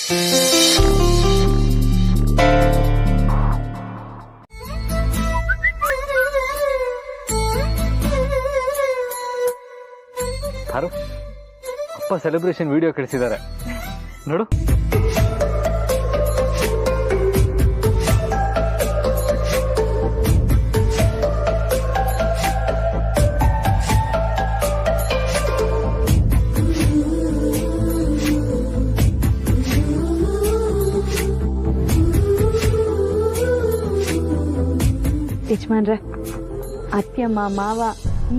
ಯಾರು ಅಪ್ಪ celebration video ಕಳಿಸಿದ್ದಾರೆ ನೋಡು. ಯಜಮಾನ್ರೆ, ಅತ್ತೆಯಮ್ಮ ಮಾವ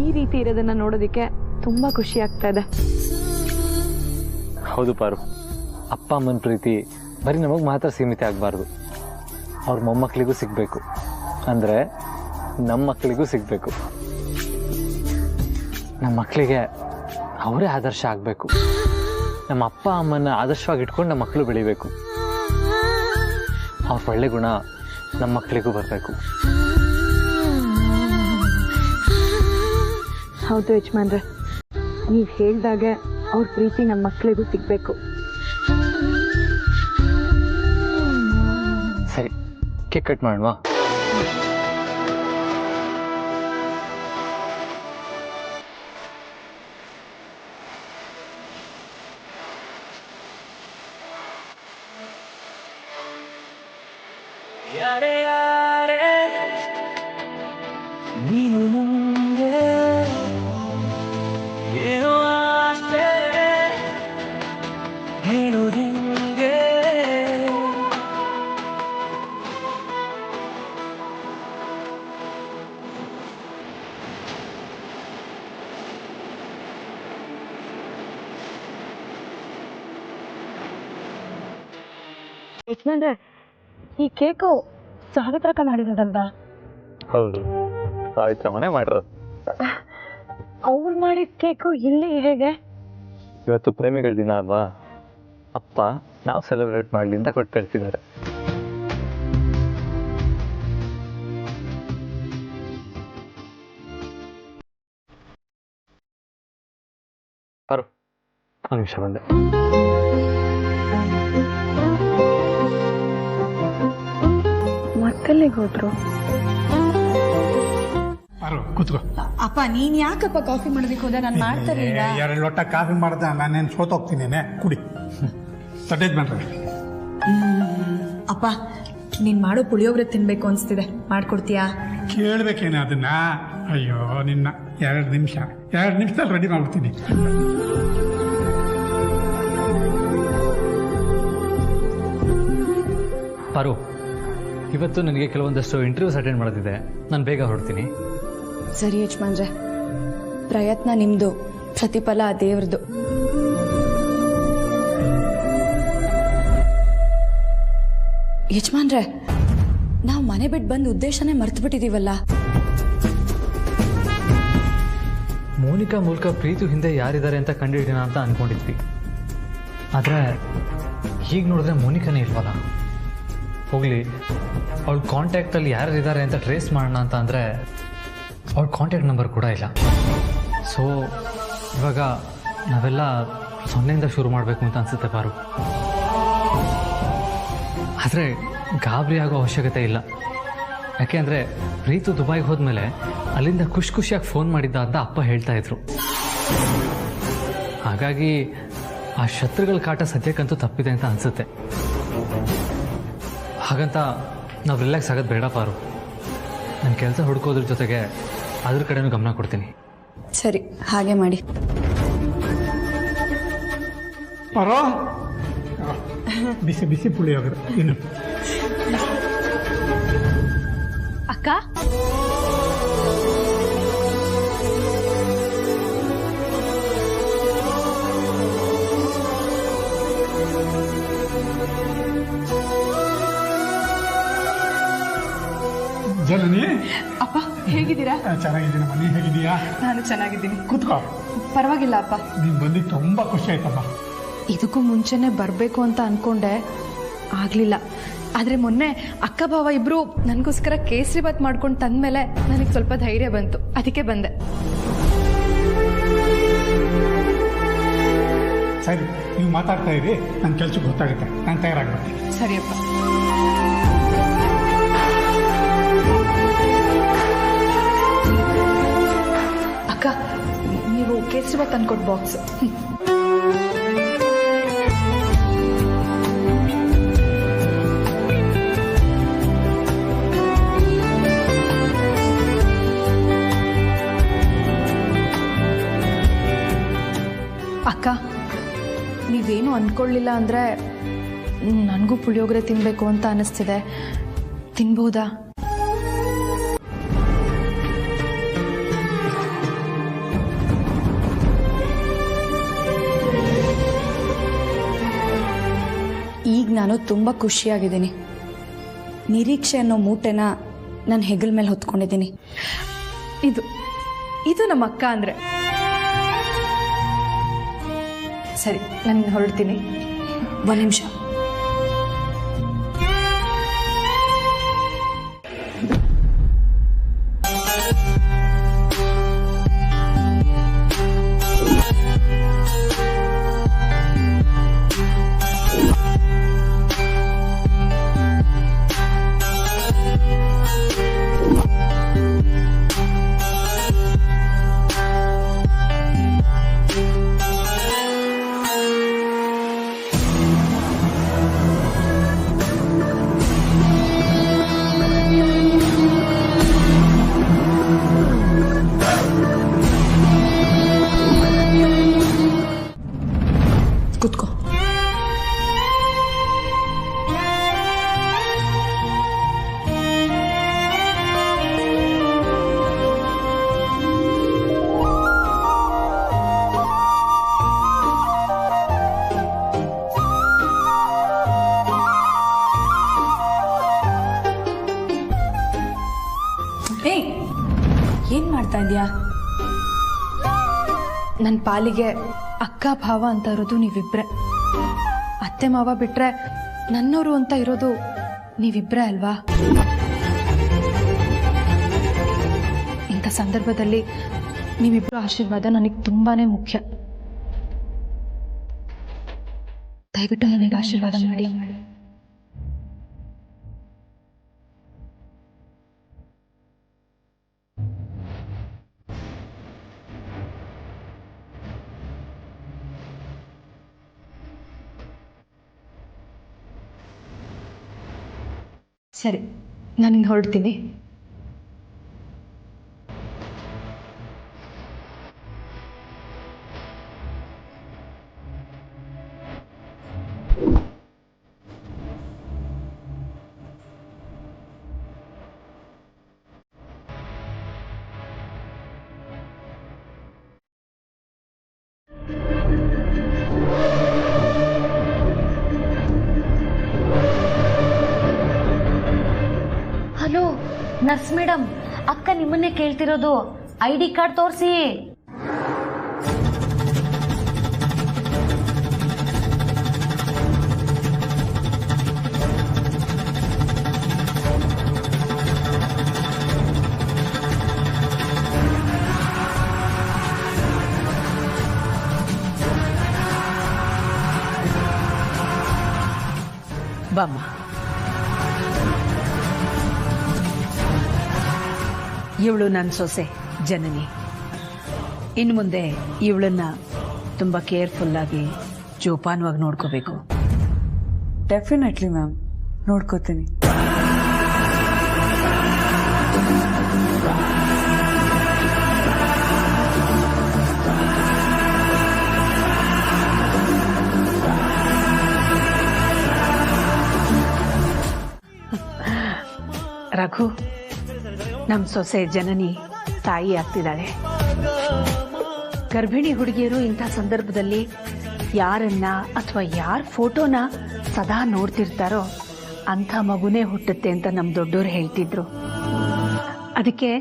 ಈ ರೀತಿ ಇರೋದನ್ನ ನೋಡೋದಿಕ್ಕೆ ತುಂಬಾ ಖುಷಿ ಆಗ್ತಾ ಇದೆ. ಹೌದು ಪಾರು, ಅಪ್ಪ ಅಮ್ಮನ ಪ್ರೀತಿ ಬರೀ ನಮಗೆ ಮಾತ್ರ ಸೀಮಿತ ಆಗಬಾರ್ದು, ಅವ್ರ ಮೊಮ್ಮಕ್ಕಳಿಗೂ ಸಿಗಬೇಕು, ಅಂದರೆ ನಮ್ಮ ಮಕ್ಕಳಿಗೂ ಸಿಗಬೇಕು. ನಮ್ಮ ಮಕ್ಕಳಿಗೆ ಅವರೇ ಆದರ್ಶ ಆಗಬೇಕು. ನಮ್ಮ ಅಪ್ಪ ಅಮ್ಮನ ಆದರ್ಶವಾಗಿ ಇಟ್ಕೊಂಡು ನಮ್ಮ ಮಕ್ಕಳು ಬೆಳಿಬೇಕು. ಅವ್ರ ಒಳ್ಳೆ ಗುಣ ನಮ್ಮ ಮಕ್ಕಳಿಗೂ ಬರಬೇಕು. ಹೌದು ಯಜಮಾನ್ರೆ, ನೀವು ಹೇಳ್ದಾಗೆ ಅವ್ರ ಪ್ರೀತಿ ನಮ್ಮ ಮಕ್ಕಳಿಗೂ ಸಿಗಬೇಕು. ಸರಿ, ಕೇಕ್ ಕಟ್ ಮಾಡೋಣ. ನೀನು ಮುಂದೆ ಏನೋ ಆಸೆ ಹೇಳುವುದೆಂಗೆ. ಯಜಮಾನ್ರೆ, ಈ ಕೇಕು ಸಾವಿತ್ರಕ್ಕ ಮಾಡಿರೋದಲ್ವ? ಹೌದು, ಸಾವಿತ್ರಮ್ಮನೇ ಮಾಡಿರೋದು. ಅವ್ರು ಮಾಡಿದ ಕೇಕು ಇಲ್ಲಿ ಹೇಗೆ? ಇವತ್ತು ಪ್ರೇಮಿಗಳ ದಿನ ಅಲ್ವಾ, ಅಪ್ಪ ನಾವು ಸೆಲೆಬ್ರೇಟ್ ಮಾಡಲಿ ಅಂತ ಕೊಟ್ಟು ಕಳಿಸಿದ್ದಾರೆ. ಬರು, ಒಂದು ನಿಮಿಷ ಬಂದೆ. ಮಕ್ಕಳಿಗೆ ಹೋದ್ರು. ಕೂತ್ಕೋ. ಅಪ್ಪ ನೀನ್ ಯಾಕಪ್ಪ ಕಾಫಿ ಮಾಡೋದಕ್ಕೆ ಹೋದ? ನಾನು ಮಾಡ್ತಾರೆ. 2 ಲೋಟ ಕಾಫಿ ಮಾಡ್ದ, ನಾನೇನು ಸೋತೋಗ್ತೀನಿ. ಕುಡಿ ತಟ್ಟೆದ್ ಬನ್ರಿ. ಅಪ್ಪ ನೀನ್ ಮಾಡೋ ಪುಳಿಯೋಗರೆ ತಿನ್ಬೇಕು ಅನ್ಸ್ತಿದೆ, ಮಾಡ್ಕೊಡ್ತೀಯಾ? ಕೇಳ್ಬೇಕೇನೆ ಅದನ್ನ? ಅಯ್ಯೋ ನಿನ್ನ 2 ನಿಮಿಷದಲ್ಲಿ ರೆಡಿ ಮಾಡ್ಬಿಡ್ತೀನಿ. ಪಾರು, ಇವತ್ತು ನನಗೆ ಕೆಲವೊಂದಷ್ಟು ಇಂಟರ್ವ್ಯೂಸ್ ಅಟೆಂಡ್ ಮಾಡೋದಿದೆ, ನಾನು ಬೇಗ ಹೊರಡ್ತೀನಿ. ಸರಿ ಯಜಮಾನ್ರೆ, ಪ್ರಯತ್ನ ನಿಮ್ದು, ಪ್ರತಿಫಲ ದೇವ್ರದ್ದು. ಯಜಮಾನ್ರೆ, ನಾವು ಮನೆ ಬಿಟ್ಟು ಬಂದ ಉದ್ದೇಶನೇ ಮರ್ತು ಬಿಟ್ಟಿದೀವಲ್ಲ. ಮೋನಿಕಾ ಮೂಲಕ ಪ್ರೀತಿ ಹಿಂದೆ ಯಾರಿದ್ದಾರೆ ಅಂತ ಕಂಡುಹಿಡಿಯೋಣ ಅಂತ ಅನ್ಕೊಂಡಿದ್ವಿ. ಆದರೆ ಹೀಗೆ ನೋಡಿದ್ರೆ ಮೋನಿಕಾನೇ ಇಲ್ವಲ್ಲ. ಹೋಗ್ಲಿ, ಅವಳ ಕಾಂಟ್ಯಾಕ್ಟಲ್ಲಿ ಯಾರಿದ್ದಾರೆ ಅಂತ ಟ್ರೇಸ್ ಮಾಡೋಣ ಅಂತ ಅಂದರೆ ಅವಳ ಕಾಂಟ್ಯಾಕ್ಟ್ ನಂಬರ್ ಕೂಡ ಇಲ್ಲ. ಸೊ ಇವಾಗ ನಾವೆಲ್ಲ 0ಇಂದ ಶುರು ಮಾಡಬೇಕು ಅಂತ ಅನಿಸುತ್ತೆ ಪಾರು. ಆದರೆ ಗಾಬರಿ ಆಗೋ ಅವಶ್ಯಕತೆ ಇಲ್ಲ. ಯಾಕೆ ಅಂದರೆ ಪ್ರೀತು ದುಬೈಗೆ ಹೋದ್ಮೇಲೆ ಅಲ್ಲಿಂದ ಖುಷಿಯಾಗಿ ಫೋನ್ ಮಾಡಿದ್ದ ಅಂತ ಅಪ್ಪ ಹೇಳ್ತಾ ಇದ್ರು. ಹಾಗಾಗಿ ಆ ಶತ್ರುಗಳ ಕಾಟ ಸದ್ಯಕ್ಕಂತೂ ತಪ್ಪಿದೆ ಅಂತ ಅನಿಸುತ್ತೆ. ಹಾಗಂತ ನಾವು ರಿಲ್ಯಾಕ್ಸ್ ಆಗೋದು ಬೇಡ ಪಾರು. ನನ್ನ ಕೆಲಸ ಹುಡ್ಕೋದ್ರ ಜೊತೆಗೆ ಅದ್ರ ಕಡೆನೂ ಗಮನ ಕೊಡ್ತೀನಿ. ಸರಿ, ಹಾಗೆ ಮಾಡಿ. ಪರೋ ಬಿಸಿ ಬಿಸಿ ಪುಳಿಯೋಗರೆ ಇನ್ನು. ಅಕ್ಕ, ಜನನಿ. ಅಪ್ಪ ಹೇಗಿದ್ದೀರಾ? ಚೆನ್ನಾಗಿದ್ದೀನಿ. ಮನೆ ಹೇಗಿದೀಯಾ? ನಾನು ಚೆನ್ನಾಗಿದ್ದೀನಿ. ಕೂತ್ಕೋ. ಪರವಾಗಿಲ್ಲ ಅಪ್ಪ. ನೀನ್ ಬಂದು ತುಂಬಾ ಖುಷಿ ಆಯ್ತಮ್ಮ. ಇದಕ್ಕೂ ಮುಂಚೆನೆ ಬರಬೇಕು ಅಂತ ಅನ್ಕೊಂಡೆ, ಆಗ್ಲಿಲ್ಲ. ಆದ್ರೆ ಮೊನ್ನೆ ಅಕ್ಕ ಭಾವ ಇಬ್ರು ನನಗೋಸ್ಕರ ಕೇಸರಿ ಬಾತ್ ಮಾಡ್ಕೊಂಡು ತಂದ್ಮೇಲೆ ನನಗೆ ಸ್ವಲ್ಪ ಧೈರ್ಯ ಬಂತು, ಅದಕ್ಕೆ ಬಂದೆ. ಸರಿ, ನೀವು ಮಾತಾಡ್ತಾ ಇರಿ, ನನ್ನ ಕೆಲ್ಸಕ್ಕೆ ಗೊತ್ತಾಗುತ್ತೆ. ನಾನು ತಯಾರಾಗ್ಬಿಡ್ತೀನಿ. ಸರಿಯಪ್ಪ. ಅಕ್ಕ, ನೀವು ಕೇಸರಿಬಾತ್ ತಂದ್ಕೊಟ್ಟು ಬಾಕ್ಸ್. ಅಕ್ಕ, ನೀವೇನು ಅಂದ್ಕೊಳ್ಳಿಲ್ಲ ಅಂದರೆ ನನಗೂ ಪುಳಿಯೋಗರೆ ತಿನ್ನಬೇಕು ಅಂತ ಅನ್ನಿಸ್ತಿದೆ. ತಿನ್ಬೋದಾ? ಈಗ ನಾನು ತುಂಬ ಖುಷಿಯಾಗಿದ್ದೀನಿ. ನಿರೀಕ್ಷೆ ಅನ್ನೋ ಮೂಟೆನ ನಾನು ಹೆಗಲ ಮೇಲೆ ಹೊತ್ಕೊಂಡಿದ್ದೀನಿ. ಇದು ನಮ್ಮ ಅಕ್ಕ ಅಂದರೆ. ಸರಿ, ನಾನು ಹೊರಡ್ತೀನಿ. ಒಂದು ನಿಮಿಷ. ಕೂತ್ಕೋ. ಏನ್ ಮಾಡ್ತಾ ಇದೀಯಾ? ನನ್ನ ಪಾಲಿಗೆ ಅಕ್ಕ ಭಾವ ಅಂತ ಇರೋದು ನೀವಿಬ್ರೆ. ಅತ್ತೆ ಮಾವ ಬಿಟ್ರೆ ನನ್ನವರು ಅಂತ ಇರೋದು ನೀವಿಬ್ರೆ ಅಲ್ವಾ? ಇಂಥ ಸಂದರ್ಭದಲ್ಲಿ ನೀವಿಬ್ರು ಆಶೀರ್ವಾದ ನನಗೆ ತುಂಬಾನೇ ಮುಖ್ಯ. ದಯವಿಟ್ಟು ನನಗೆ ಆಶೀರ್ವಾದ ಮಾಡಿ. ಸರಿ, ನಾನು ಹೊರಡ್ತೀನಿ. ಹಲೋ ನರ್ಸ್ ಮೇಡಮ್, ಅಕ್ಕ ನಿಮ್ಮನ್ನೇ ಕೇಳ್ತಿರೋದು. ID ಕಾರ್ಡ್ ತೋರಿಸಿ. ಬಾಮ್ಮ. ಇವಳು ನನ್ನ ಸೊಸೆ ಜನನಿ. ಇನ್ನು ಮುಂದೆ ಇವಳನ್ನ ತುಂಬ ಕೇರ್ಫುಲ್ಲಾಗಿ ಜೋಪಾನವಾಗಿ ನೋಡ್ಕೋಬೇಕು. ಡೆಫಿನೆಟ್ಲಿ ಮ್ಯಾಮ್, ನೋಡ್ಕೋತೀನಿ. ರಘು, ನಮ್ಮ ಸೊಸೆ ಜನನಿ ತಾಯಿ ಆಗ್ತಿದ್ದಾಳೆ. ಗರ್ಭಿಣಿ ಹುಡುಗಿಯರು ಇಂಥ ಸಂದರ್ಭದಲ್ಲಿ ಯಾರನ್ನ ಅಥವಾ ಯಾರ ಫೋಟೋನ ಸದಾ ನೋಡ್ತಿರ್ತಾರೋ ಅಂಥ ಮಗುನೇ ಹುಟ್ಟುತ್ತೆ ಅಂತ ನಮ್ಮ ದೊಡ್ಡೋರು ಹೇಳ್ತಿದ್ರು. ಅದಕ್ಕೆ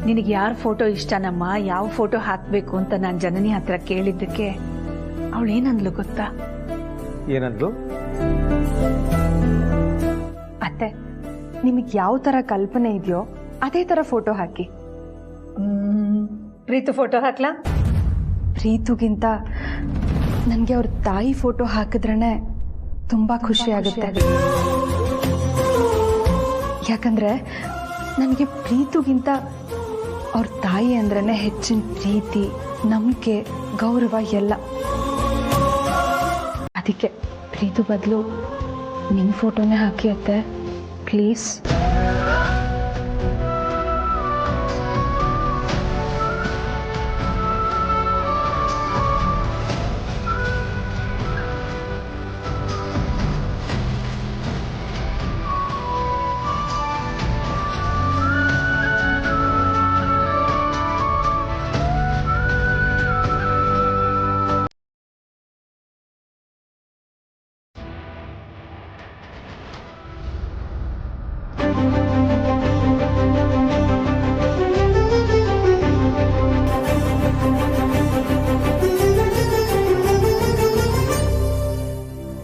ನಿನಗೆ ಯಾರ ಫೋಟೋ ಇಷ್ಟನಮ್ಮ, ಯಾವ ಫೋಟೋ ಹಾಕಬೇಕು ಅಂತ ನಾನು ಜನನಿ ಹತ್ರ ಕೇಳಿದ್ದಕ್ಕೆ ಅವಳೇನಂದ್ಲು ಗೊತ್ತಾ? ಏನಂದ್ಲು? ಅತ್ತೆ, ನಿಮಗೆ ಯಾವ ಥರ ಕಲ್ಪನೆ ಇದೆಯೋ ಅದೇ ಥರ ಫೋಟೋ ಹಾಕಿ. ಪ್ರೀತು ಫೋಟೋ ಹಾಕ್ಲಾ? ಪ್ರೀತುಗಿಂತ ನನಗೆ ಅವ್ರ ತಾಯಿ ಫೋಟೋ ಹಾಕಿದ್ರೇ ತುಂಬ ಖುಷಿ ಆಗುತ್ತೆ. ಯಾಕಂದರೆ ನನಗೆ ಪ್ರೀತಿಗಿಂತ ಅವ್ರ ತಾಯಿ ಅಂದ್ರೇ ಹೆಚ್ಚಿನ ಪ್ರೀತಿ, ನಂಬಿಕೆ, ಗೌರವ ಎಲ್ಲ. ಅದಕ್ಕೆ ಪ್ರೀತಿ ಬದಲು ನಿಮ್ಮ ಫೋಟೋನೇ ಹಾಕಿ ಅತ್ತೆ, ಪ್ಲೀಸ್.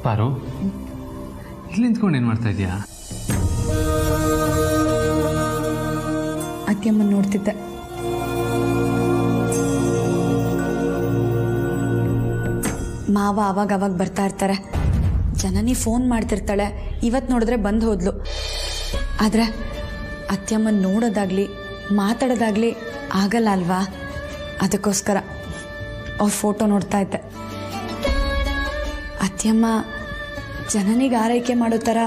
ಪಾರು, ಇಲ್ಲಿ ನಿಂತ್ಕೊಂಡು ಏನು ಮಾಡ್ತಾ ಇದೀಯಾ? ಅತ್ತೆಯಮ್ಮನ ನೋಡ್ತಿದ್ದೆ. ಮಾವ ಅವಾಗ ಬರ್ತಾ ಇರ್ತಾರೆ. ಜನನಿ ಫೋನ್ ಮಾಡ್ತಿರ್ತಾಳೆ. ಇವತ್ತು ನೋಡಿದ್ರೆ ಬಂದು ಹೋದ್ಲು. ಆದರೆ ಅತ್ತೆಯಮ್ಮನ ನೋಡೋದಾಗ್ಲಿ ಮಾತಾಡೋದಾಗ್ಲಿ ಆಗಲ್ಲ ಅಲ್ವಾ? ಅದಕ್ಕೋಸ್ಕರ ಅವ್ರ ಫೋಟೋ ನೋಡ್ತಾ ಇದ್ದೆ. ಅತ್ತೆಯಮ್ಮ ಜನನಿಗೆ ಆರೈಕೆ ಮಾಡೋ ಥರ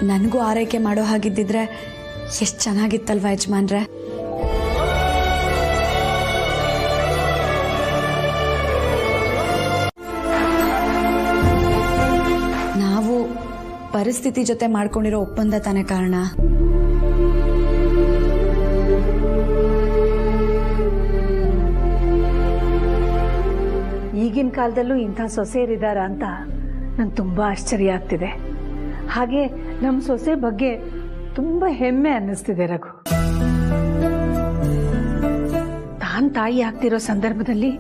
ನನಗೂ ಆರೈಕೆ ಮಾಡೋ ಹಾಗಿದ್ದಿದ್ರೆ ಎಷ್ಟು ಚೆನ್ನಾಗಿತ್ತಲ್ವ ಯಜಮಾನ್ರೆ? ನಾವು ಪರಿಸ್ಥಿತಿ ಜೊತೆ ಮಾಡ್ಕೊಂಡಿರೋ ಒಪ್ಪಂದ ತಾನೇ ಕಾರಣ. ಈಗಿನ ಕಾಲದಲ್ಲೂ ಇಂಥ ಸೊಸೆಯರಿದ್ದಾರ ಅಂತ ನಂಗೆ ತುಂಬ ಆಶ್ಚರ್ಯ ಆಗ್ತಿದೆ. ಹಾಗೆ ನಮ್ಮ ಸೊಸೆ ಬಗ್ಗೆ ತುಂಬ ಹೆಮ್ಮೆ ಅನ್ನಿಸ್ತಿದೆ ರಘು. ತಾನು ತಾಯಿ ಆಗ್ತಿರೋ ಸಂದರ್ಭದಲ್ಲಿ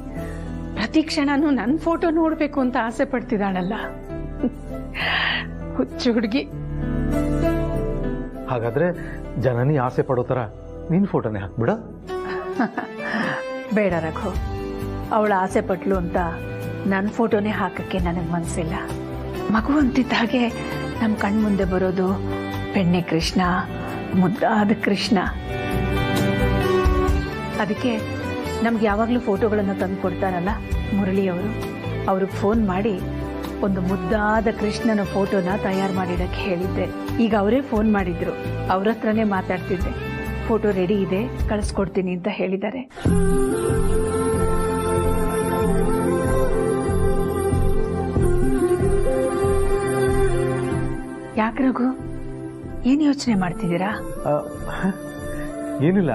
ಪ್ರತಿ ಕ್ಷಣನೂ ನನ್ನ ಫೋಟೋ ನೋಡಬೇಕು ಅಂತ ಆಸೆ ಪಡ್ತಿದ್ದಾಳಲ್ಲ, ಹುಚ್ಚು ಹುಡುಗಿ. ಹಾಗಾದ್ರೆ ಜನನಿ ಆಸೆ ಪಡೋ ಥರ ನಿನ್ನ ಫೋಟೋನೇ ಹಾಕ್ಬಿಡ. ಬೇಡ ರಘು, ಅವಳು ಆಸೆ ಪಟ್ಲು ಅಂತ ನನ್ನ ಫೋಟೋನೇ ಹಾಕಕ್ಕೆ ನನಗೆ ಮನಸ್ಸಿಲ್ಲ. ಮಗು ಅಂತಿದ್ದ ಹಾಗೆ ನಮ್ಮ ಕಣ್ಮುಂದೆ ಬರೋದು ಬೆಣ್ಣೆ ಕೃಷ್ಣ, ಮುದ್ದಾದ ಕೃಷ್ಣ. ಅದಕ್ಕೆ ನಮ್ಗೆ ಯಾವಾಗಲೂ ಫೋಟೋಗಳನ್ನು ತಂದು ಕೊಡ್ತಾರಲ್ಲ ಮುರಳಿಯವರು, ಅವ್ರಿಗೆ ಫೋನ್ ಮಾಡಿ ಒಂದು ಮುದ್ದಾದ ಕೃಷ್ಣನ ಫೋಟೋನ ತಯಾರು ಮಾಡಿಡಕ್ಕೆ ಹೇಳಿದ್ದೆ. ಈಗ ಅವರೇ ಫೋನ್ ಮಾಡಿದ್ರು, ಅವ್ರ ಹತ್ರನೇ ಮಾತಾಡ್ತಿದ್ದೆ. ಫೋಟೋ ರೆಡಿ ಇದೆ, ಕಳಿಸ್ಕೊಡ್ತೀನಿ ಅಂತ ಹೇಳಿದ್ದಾರೆ. ಯಾಕೆ ರಘು, ಏನು ಯೋಚನೆ ಮಾಡ್ತಿದ್ದೀರಾ? ಏನಿಲ್ಲ,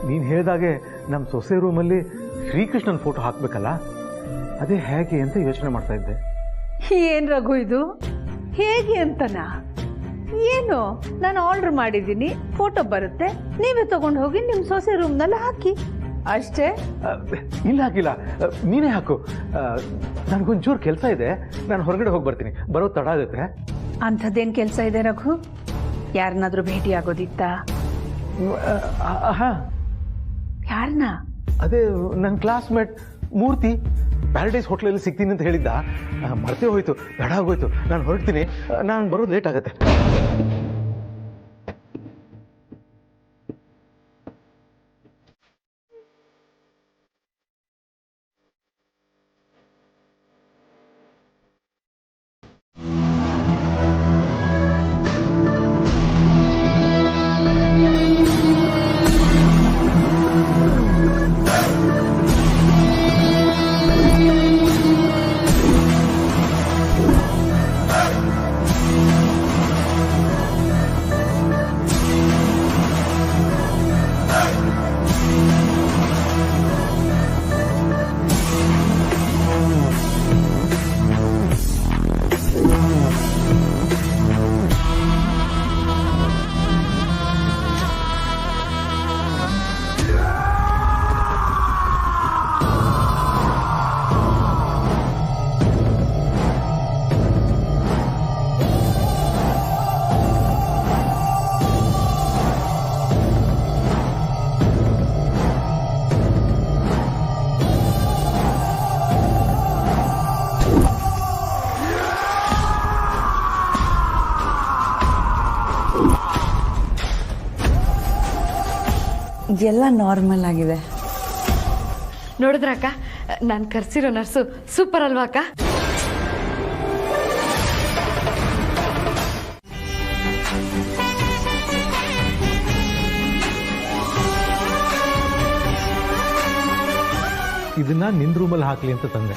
ನೀನು ಹೇಳಿದಾಗೆ ನಮ್ಮ ಸೊಸೆ ರೂಮಲ್ಲಿ ಶ್ರೀಕೃಷ್ಣನ ಫೋಟೋ ಹಾಕಬೇಕಲ್ಲ, ಅದೇ ಹೇಗೆ ಅಂತ ಯೋಚನೆ ಮಾಡ್ತಾ ಇದ್ದೆ. ಏನು ರಘು ಇದು, ಹೇಗೆ ಅಂತನಾ? ಏನು, ನಾನು ಆರ್ಡರ್ ಮಾಡಿದ್ದೀನಿ, ಫೋಟೋ ಬರುತ್ತೆ, ನೀವೇ ತಗೊಂಡು ಹೋಗಿ ನಿಮ್ಮ ಸೊಸೆ ರೂಮ್ನಲ್ಲಿ ಹಾಕಿ ಅಷ್ಟೇ. ಇಲ್ಲ ಹಾಕಿಲ್ಲ, ನೀನೇ ಹಾಕು. ನನಗೊಂಚೂರು ಕೆಲಸ ಇದೆ, ನಾನು ಹೊರಗಡೆ ಹೋಗಿ ಬರ್ತೀನಿ, ಬರೋ ತಡ ಆಗುತ್ತೆ. ಅಂಥದ್ದೇನು ಕೆಲಸ ಇದೆ ರಘು? ಯಾರನ್ನಾದ್ರೂ ಭೇಟಿ ಆಗೋದಿತ್ತಾ? ಹಾಂ, ಯಾರನ್ನ? ಅದೇ ನನ್ನ ಕ್ಲಾಸ್ಮೇಟ್ ಮೂರ್ತಿ ಪ್ಯಾರಡೈಸ್ ಹೋಟ್ಲಲ್ಲಿ ಸಿಗ್ತೀನಿ ಅಂತ ಹೇಳಿದ್ದ. ಮರ್ತೇ ಹೋಯ್ತು, ತಡ ಆಗೋಯ್ತು, ನಾನು ಹೊರಡ್ತೀನಿ, ನಾನು ಬರೋದು ಲೇಟ್ ಆಗುತ್ತೆ. ಎಲ್ಲ ನಾರ್ಮಲ್ ಆಗಿದೆ. ನೋಡಿದ್ರ ಅಕ್ಕ, ನಾನು ಕರ್ಸಿರೋ ನರ್ಸು ಸೂಪರ್ ಅಲ್ವಾ ಅಕ್ಕ? ಇದನ್ನ ನಿನ್ನ ರೂಮಲ್ಲಿ ಹಾಕಲಿ ಅಂತ ತಂದೆ.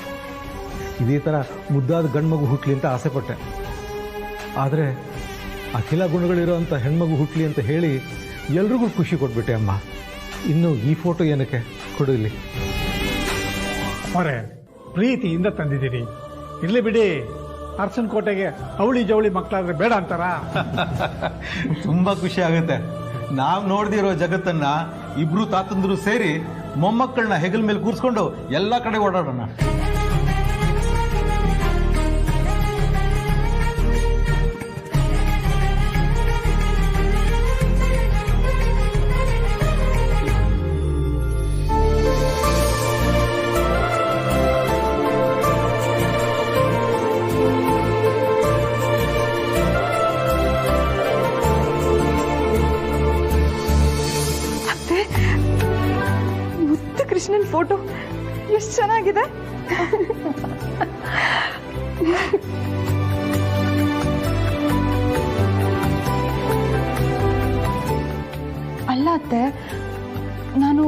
ಇದೇ ಥರ ಮುದ್ದಾದ ಗಂಡು ಮಗು ಹುಟ್ಟಲಿ ಅಂತ ಆಸೆ ಪಟ್ಟೆ. ಆದರೆ ಅಖಿಲ ಗುಣಗಳಿರೋಂಥ ಹೆಣ್ಮಗು ಹುಟ್ಟಲಿ ಅಂತ ಹೇಳಿ ಎಲ್ರಿಗೂ ಖುಷಿ ಕೊಟ್ಬಿಟ್ಟೆ ಅಮ್ಮ. ಇನ್ನು ಈ ಫೋಟೋ ಏನಕ್ಕೆ ಕೊಡು ಇಲ್ಲಿ. ಅವರೇ ಪ್ರೀತಿಯಿಂದ ತಂದಿದ್ದೀರಿ, ಇರ್ಲಿ ಬಿಡಿ. ಅರ್ಸನ್ ಕೋಟೆಗೆ ಅವಳಿ ಜವಳಿ ಮಕ್ಕಳಾದ್ರೆ ಬೇಡ ಅಂತಾರ? ತುಂಬ ಖುಷಿ ಆಗುತ್ತೆ. ನಾವು ನೋಡ್ದಿರೋ ಜಗತ್ತನ್ನ ಇಬ್ರು ತಾತಂದ್ರು ಸೇರಿ ಮೊಮ್ಮಕ್ಕಳನ್ನ ಹೆಗಲ ಮೇಲೆ ಕೂರಿಸ್ಕೊಂಡು ಎಲ್ಲ ಕಡೆ ಓಡಾಡೋಣ. ಕೃಷ್ಣನ್ ಫೋಟೋ ಎಷ್ಟು ಚೆನ್ನಾಗಿದೆ. ಅಲ್ಲ ಅತ್ತೆ, ನಾನು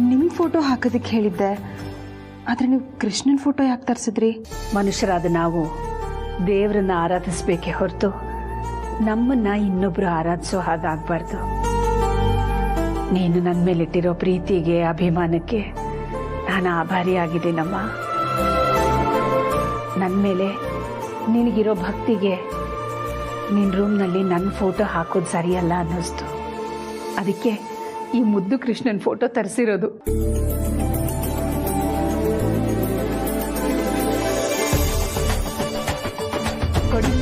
ನಿಮ್ಮ ಫೋಟೋ ಹಾಕೋದಕ್ಕೆ ಹೇಳಿದ್ದೆ, ಆದರೆ ನೀವು ಕೃಷ್ಣನ್ ಫೋಟೋ ಯಾಕೆ ತರಿಸಿದ್ರಿ? ಮನುಷ್ಯರಾದ ನಾವು ದೇವರನ್ನ ಆರಾಧಿಸ್ಬೇಕೇ ಹೊರತು ನಮ್ಮನ್ನ ಇನ್ನೊಬ್ರು ಆರಾಧಿಸೋ ಹಾಗಾಗಬಾರ್ದು. ನೀನು ನನ್ನ ಮೇಲಿಟ್ಟಿರೋ ಪ್ರೀತಿಗೆ, ಅಭಿಮಾನಕ್ಕೆ ನಾನು ಆಭಾರಿಯಾಗಿದ್ದೀನಮ್ಮ. ನನ್ನ ಮೇಲೆ ನಿನಗಿರೋ ಭಕ್ತಿಗೆ ನಿನ್ನ ರೂಮ್ನಲ್ಲಿ ನನ್ನ ಫೋಟೋ ಹಾಕೋದು ಸರಿಯಲ್ಲ ಅನ್ನಿಸ್ತು. ಅದಕ್ಕೆ ಈ ಮುದ್ದು ಕೃಷ್ಣನ್ ಫೋಟೋ ತರಿಸಿರೋದು. ಕೊಡಿ.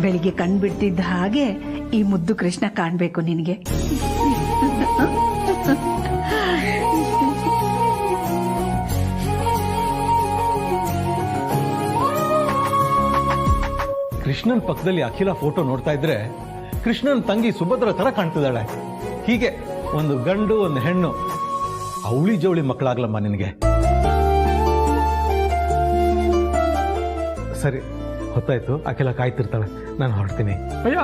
ಬೆಳಿಗ್ಗೆ ಕಣ್ಬಿಡ್ತಿದ್ದ ಹಾಗೆ ಈ ಮುದ್ದು ಕೃಷ್ಣ ಕಾಣಬೇಕು ನಿನಗೆ. ಕೃಷ್ಣನ್ ಪಕ್ಕದಲ್ಲಿ ಅಖಿಲ ಫೋಟೋ ನೋಡ್ತಾ ಇದ್ರೆ ಕೃಷ್ಣನ್ ತಂಗಿ ಸುಭದ್ರ ತರ ಕಾಣ್ತಿದ್ದಾಳೆ. ಹೀಗೆ ಒಂದು ಗಂಡು ಒಂದು ಹೆಣ್ಣು ಅವಳಿ ಜವಳಿ ಮಕ್ಕಳಾಗ್ಲಮ್ಮ ನಿನಗೆ. ಸರಿ, ಹೊತ್ತಾಯ್ತು. ಅಖಿಲ ಕಾಯ್ತಿರ್ತಾಳೆ, ನಾನು ಹೊರಡ್ತೀನಿ. ಅಯ್ಯ,